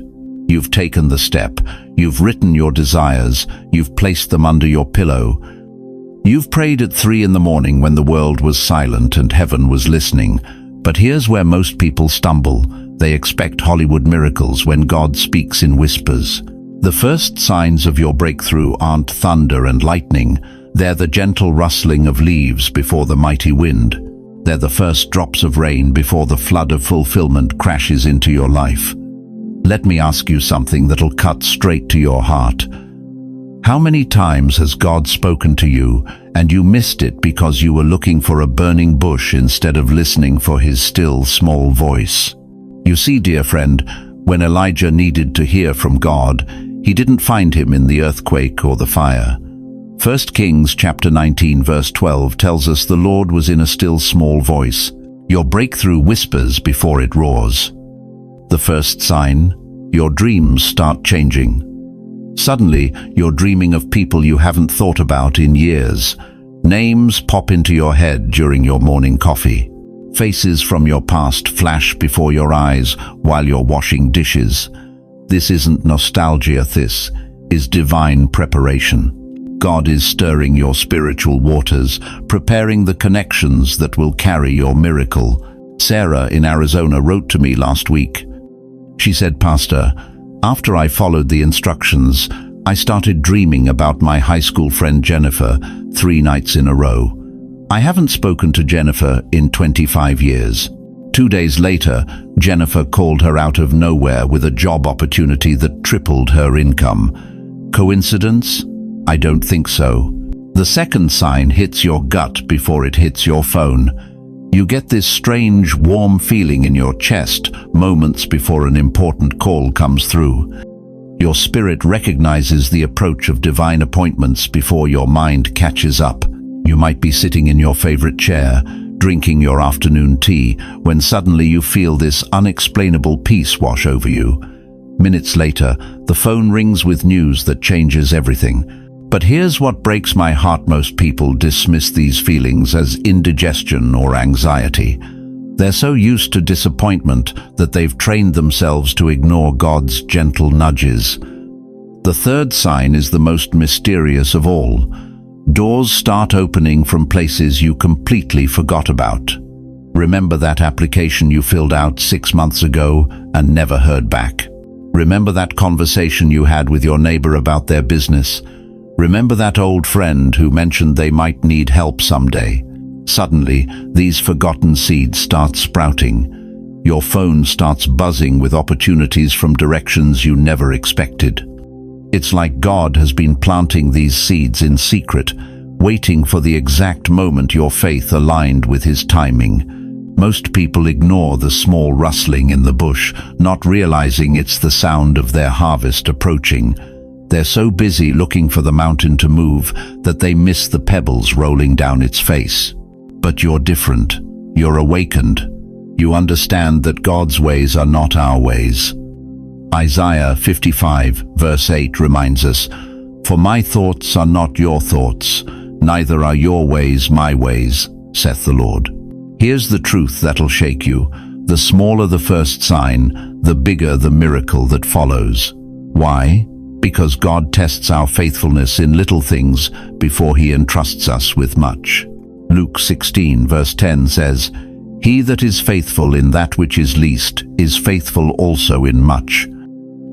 You've taken the step, you've written your desires, you've placed them under your pillow. You've prayed at 3 in the morning when the world was silent and heaven was listening. But here's where most people stumble. They expect Hollywood miracles when God speaks in whispers. The first signs of your breakthrough aren't thunder and lightning. They're the gentle rustling of leaves before the mighty wind. They're the first drops of rain before the flood of fulfillment crashes into your life. Let me ask you something that'll cut straight to your heart. How many times has God spoken to you and you missed it because you were looking for a burning bush instead of listening for his still small voice? You see, dear friend, when Elijah needed to hear from God, he didn't find him in the earthquake or the fire. 1 Kings chapter 19 verse 12 tells us the Lord was in a still small voice. Your breakthrough whispers before it roars. The first sign, your dreams start changing. Suddenly, you're dreaming of people you haven't thought about in years. Names pop into your head during your morning coffee. Faces from your past flash before your eyes while you're washing dishes. This isn't nostalgia, this is divine preparation. God is stirring your spiritual waters, preparing the connections that will carry your miracle. Sarah in Arizona wrote to me last week. She said, Pastor, after I followed the instructions, I started dreaming about my high school friend Jennifer 3 nights in a row. I haven't spoken to Jennifer in 25 years. 2 days later, Jennifer called her out of nowhere with a job opportunity that tripled her income. Coincidence? I don't think so. The second sign hits your gut before it hits your phone. You get this strange, warm feeling in your chest moments before an important call comes through. Your spirit recognizes the approach of divine appointments before your mind catches up. You might be sitting in your favorite chair, drinking your afternoon tea, when suddenly you feel this unexplainable peace wash over you. Minutes later, the phone rings with news that changes everything. But here's what breaks my heart: most people dismiss these feelings as indigestion or anxiety. They're so used to disappointment that they've trained themselves to ignore God's gentle nudges. The third sign is the most mysterious of all. Doors start opening from places you completely forgot about. Remember that application you filled out 6 months ago and never heard back? Remember that conversation you had with your neighbor about their business? Remember that old friend who mentioned they might need help someday? Suddenly, these forgotten seeds start sprouting. Your phone starts buzzing with opportunities from directions you never expected. It's like God has been planting these seeds in secret, waiting for the exact moment your faith aligned with His timing. Most people ignore the small rustling in the bush, not realizing it's the sound of their harvest approaching. They're so busy looking for the mountain to move that they miss the pebbles rolling down its face. But you're different. You're awakened. You understand that God's ways are not our ways. Isaiah 55, verse 8 reminds us, "For my thoughts are not your thoughts, neither are your ways my ways, saith the Lord." Here's the truth that'll shake you. The smaller the first sign, the bigger the miracle that follows. Why? Because God tests our faithfulness in little things before He entrusts us with much. Luke 16, verse 10 says, "He that is faithful in that which is least is faithful also in much."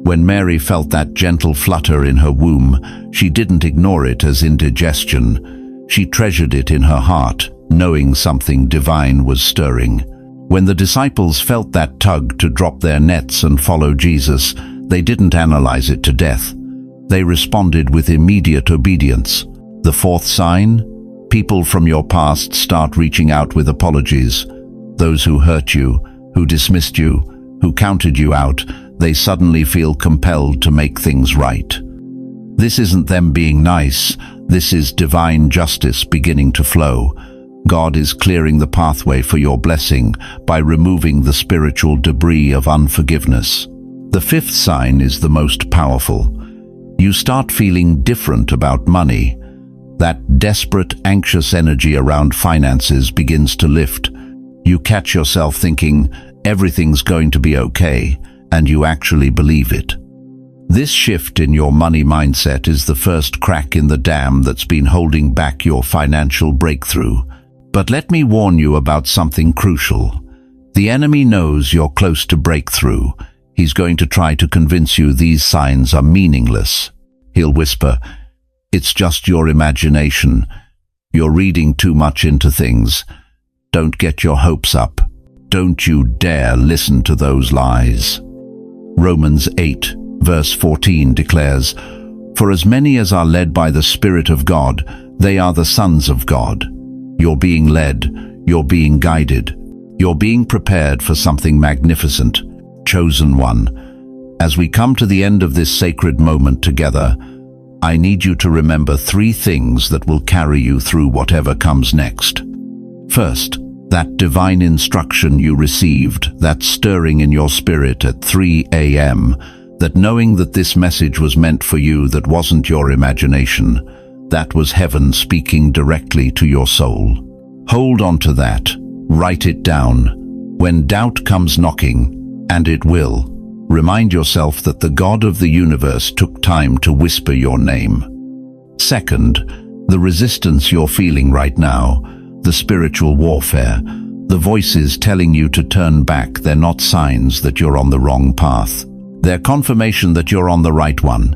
When Mary felt that gentle flutter in her womb, she didn't ignore it as indigestion. She treasured it in her heart, knowing something divine was stirring. When the disciples felt that tug to drop their nets and follow Jesus, they didn't analyze it to death. They responded with immediate obedience. The fourth sign? People from your past start reaching out with apologies. Those who hurt you, who dismissed you, who counted you out, they suddenly feel compelled to make things right. This isn't them being nice. This is divine justice beginning to flow. God is clearing the pathway for your blessing by removing the spiritual debris of unforgiveness. The fifth sign is the most powerful. You start feeling different about money. That desperate, anxious energy around finances begins to lift. You catch yourself thinking, everything's going to be okay, and you actually believe it. This shift in your money mindset is the first crack in the dam that's been holding back your financial breakthrough. But let me warn you about something crucial. The enemy knows you're close to breakthrough. He's going to try to convince you these signs are meaningless. He'll whisper, "It's just your imagination. You're reading too much into things. Don't get your hopes up. Don't you dare listen to those lies." Romans 8, verse 14 declares, "For as many as are led by the Spirit of God, they are the sons of God." You're being led, you're being guided, you're being prepared for something magnificent, chosen one. As we come to the end of this sacred moment together, I need you to remember 3 things that will carry you through whatever comes next. First, that divine instruction you received, that stirring in your spirit at 3 a.m., that knowing that this message was meant for you, that wasn't your imagination, that was heaven speaking directly to your soul. Hold on to that. Write it down. When doubt comes knocking, and it will, remind yourself that the God of the universe took time to whisper your name. Second, the resistance you're feeling right now, the spiritual warfare, the voices telling you to turn back, they're not signs that you're on the wrong path. They're confirmation that you're on the right one.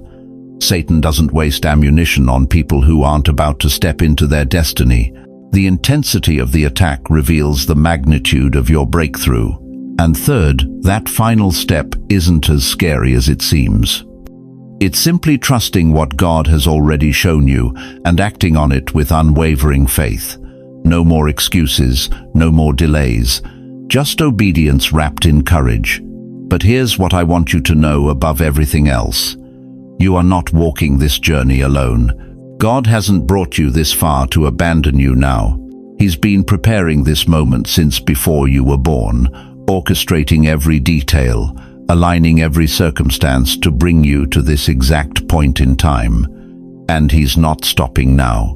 Satan doesn't waste ammunition on people who aren't about to step into their destiny. The intensity of the attack reveals the magnitude of your breakthrough. And third, that final step isn't as scary as it seems. It's simply trusting what God has already shown you and acting on it with unwavering faith. No more excuses, no more delays, just obedience wrapped in courage. But here's what I want you to know above everything else. You are not walking this journey alone. God hasn't brought you this far to abandon you now. He's been preparing this moment since before you were born, orchestrating every detail, aligning every circumstance to bring you to this exact point in time. And He's not stopping now.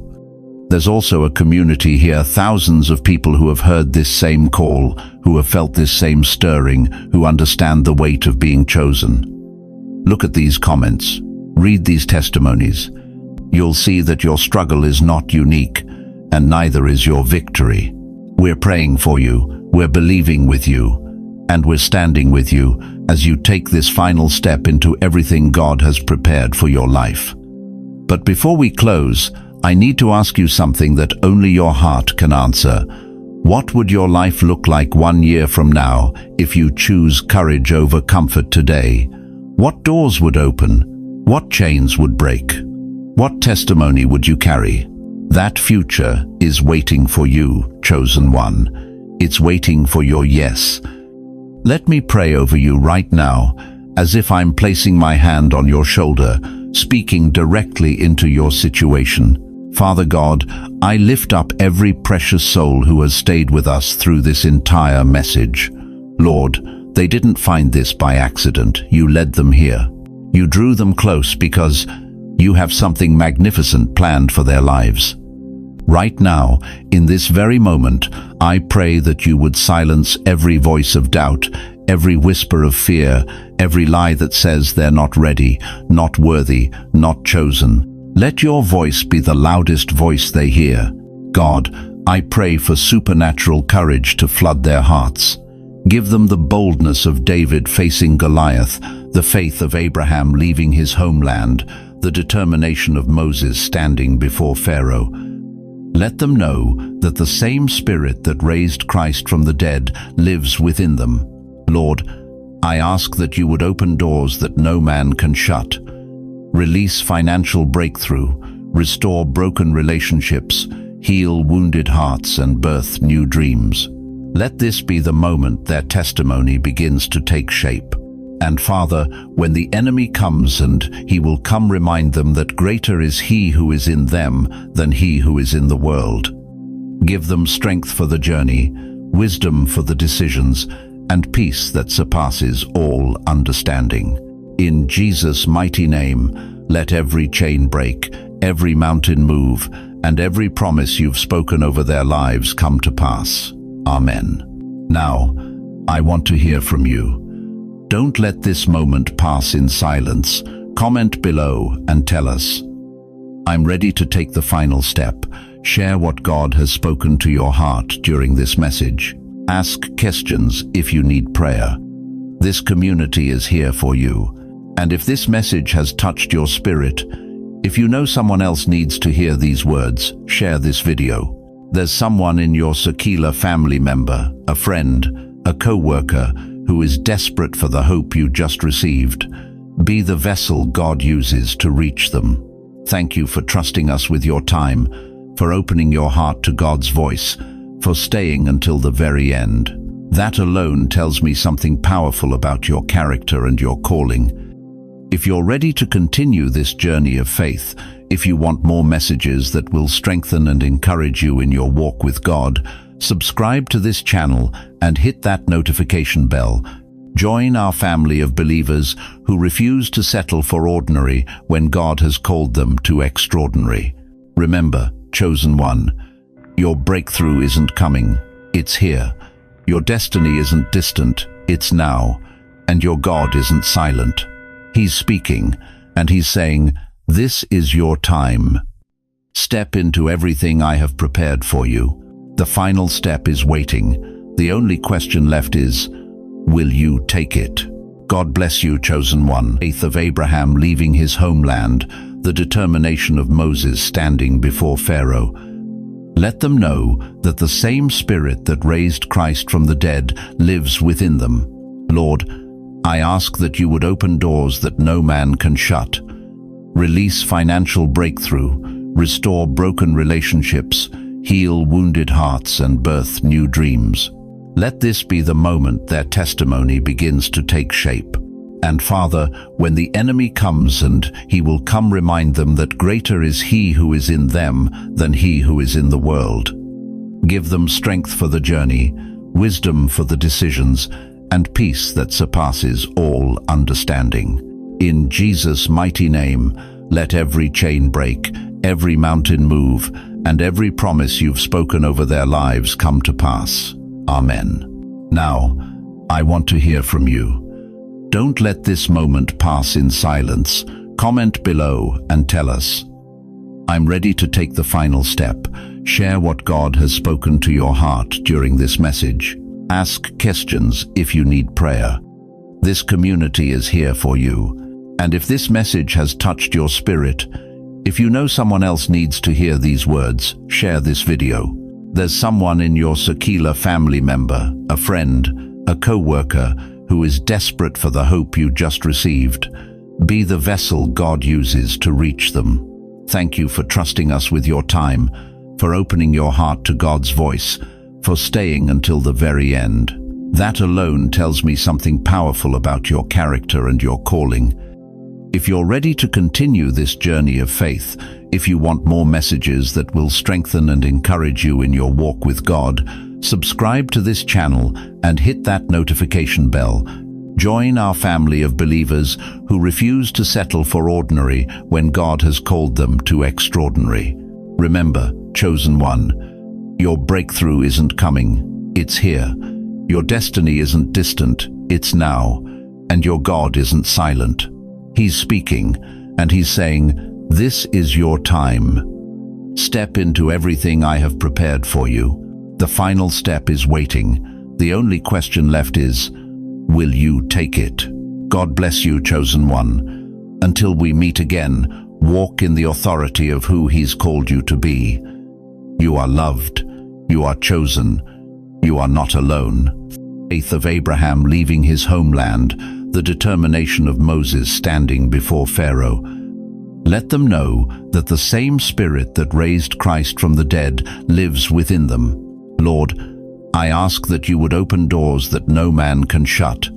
There's also a community here, thousands of people who have heard this same call, who have felt this same stirring, who understand the weight of being chosen. Look at these comments. Read these testimonies. You'll see that your struggle is not unique, and neither is your victory. We're praying for you, we're believing with you, and we're standing with you as you take this final step into everything God has prepared for your life. But before we close, I need to ask you something that only your heart can answer. What would your life look like 1 year from now if you choose courage over comfort today? What doors would open? What chains would break? What testimony would you carry? That future is waiting for you, chosen one. It's waiting for your yes. Let me pray over you right now, as if I'm placing my hand on your shoulder, speaking directly into your situation. Father God, I lift up every precious soul who has stayed with us through this entire message. Lord, they didn't find this by accident. You led them here. You drew them close because you have something magnificent planned for their lives. Right now, in this very moment, I pray that you would silence every voice of doubt, every whisper of fear, every lie that says they're not ready, not worthy, not chosen. Let your voice be the loudest voice they hear. God, I pray for supernatural courage to flood their hearts. Give them the boldness of David facing Goliath, the faith of Abraham leaving his homeland, the determination of Moses standing before Pharaoh. Let them know that the same Spirit that raised Christ from the dead lives within them. Lord, I ask that you would open doors that no man can shut. Release financial breakthrough, restore broken relationships, heal wounded hearts, and birth new dreams. Let this be the moment their testimony begins to take shape. And Father, when the enemy comes, and he will come, remind them that greater is He who is in them than he who is in the world. Give them strength for the journey, wisdom for the decisions, and peace that surpasses all understanding. In Jesus' mighty name, let every chain break, every mountain move, and every promise you've spoken over their lives come to pass. Amen. Now, I want to hear from you. Don't let this moment pass in silence. Comment below and tell us. I'm ready to take the final step. Share what God has spoken to your heart during this message. Ask questions if you need prayer. This community is here for you. And if this message has touched your spirit, if you know someone else needs to hear these words, share this video. There's someone in your Sakila family member, a friend, a co-worker, who is desperate for the hope you just received. Be the vessel God uses to reach them. Thank you for trusting us with your time, for opening your heart to God's voice, for staying until the very end. That alone tells me something powerful about your character and your calling. If you're ready to continue this journey of faith, if you want more messages that will strengthen and encourage you in your walk with God, subscribe to this channel and hit that notification bell. Join our family of believers who refuse to settle for ordinary when God has called them to extraordinary. Remember, chosen one, your breakthrough isn't coming, it's here. Your destiny isn't distant, it's now. And your God isn't silent. He's speaking, and He's saying, "This is your time. Step into everything I have prepared for you." The final step is waiting. The only question left is, will you take it? God bless you, chosen one. Faith of Abraham leaving his homeland, the determination of Moses standing before Pharaoh. Let them know that the same Spirit that raised Christ from the dead lives within them. Lord, I ask that you would open doors that no man can shut. release financial breakthrough, restore broken relationships, heal wounded hearts, and birth new dreams. Let this be the moment their testimony begins to take shape. And Father, when the enemy comes, and he will come, remind them that greater is he who is in them than he who is in the world. Give them strength for the journey, wisdom for the decisions, and peace that surpasses all understanding. In Jesus' mighty name, let every chain break, every mountain move, and every promise you've spoken over their lives come to pass. Amen. Now, I want to hear from you. Don't let this moment pass in silence. Comment below and tell us. I'm ready to take the final step. Share what God has spoken to your heart during this message. Ask questions if you need prayer. This community is here for you. And if this message has touched your spirit, if you know someone else needs to hear these words, share this video. There's someone in your Sakila family member, a friend, a co-worker, who is desperate for the hope you just received. Be the vessel God uses to reach them. Thank you for trusting us with your time, for opening your heart to God's voice, for staying until the very end. That alone tells me something powerful about your character and your calling. If you're ready to continue this journey of faith, if you want more messages that will strengthen and encourage you in your walk with God, subscribe to this channel and hit that notification bell. Join our family of believers who refuse to settle for ordinary when God has called them to extraordinary. Remember, chosen one, your breakthrough isn't coming, it's here. Your destiny isn't distant, it's now. And your God isn't silent. He's speaking, and he's saying, "This is your time. Step into everything I have prepared for you." The final step is waiting. The only question left is, will you take it? God bless you, chosen one. Until we meet again, walk in the authority of who He's called you to be. You are loved. You are chosen. You are not alone. Faith of Abraham leaving his homeland, the determination of Moses standing before Pharaoh. Let them know that the same Spirit that raised Christ from the dead lives within them. Lord, I ask that you would open doors that no man can shut.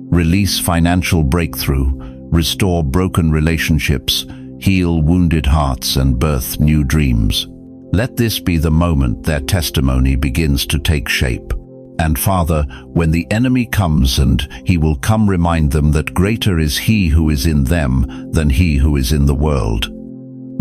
Release financial breakthrough, restore broken relationships, heal wounded hearts, and birth new dreams. Let this be the moment their testimony begins to take shape. And Father, when the enemy comes, and he will come, remind them that greater is he who is in them than he who is in the world.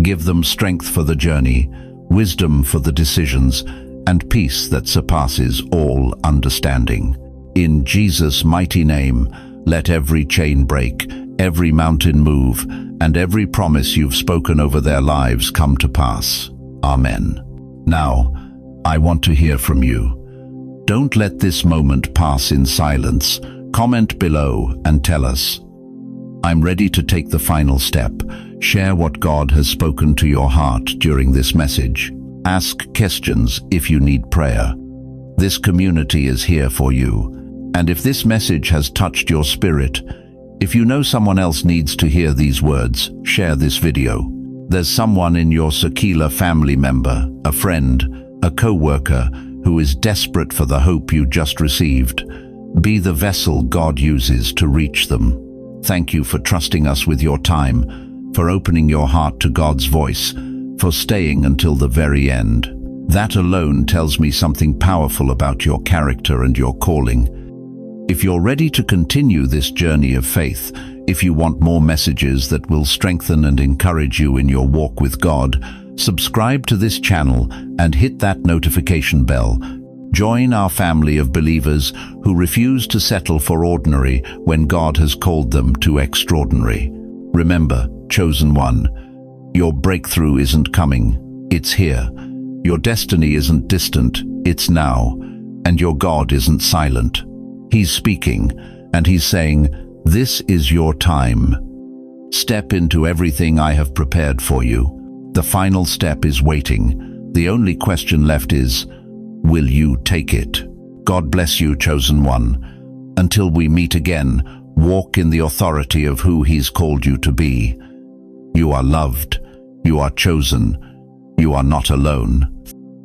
Give them strength for the journey, wisdom for the decisions, and peace that surpasses all understanding. In Jesus' mighty name, let every chain break, every mountain move, and every promise you've spoken over their lives come to pass. Amen. Now, I want to hear from you. Don't let this moment pass in silence. Comment below and tell us. I'm ready to take the final step. Share what God has spoken to your heart during this message. Ask questions if you need prayer. This community is here for you. And if this message has touched your spirit, if you know someone else needs to hear these words, share this video. There's someone in your Sakila family member, a friend, a co-worker, who is desperate for the hope you just received. Be the vessel God uses to reach them. Thank you for trusting us with your time, for opening your heart to God's voice, for staying until the very end. That alone tells me something powerful about your character and your calling. If you're ready to continue this journey of faith, if you want more messages that will strengthen and encourage you in your walk with God, subscribe to this channel and hit that notification bell. Join our family of believers who refuse to settle for ordinary when God has called them to extraordinary. Remember, chosen one, your breakthrough isn't coming, it's here. Your destiny isn't distant, it's now. And your God isn't silent. He's speaking, and he's saying, "This is your time. Step into everything I have prepared for you." The final step is waiting. The only question left is, will you take it? God bless you, chosen one. Until we meet again, walk in the authority of who He's called you to be. You are loved. You are chosen. You are not alone.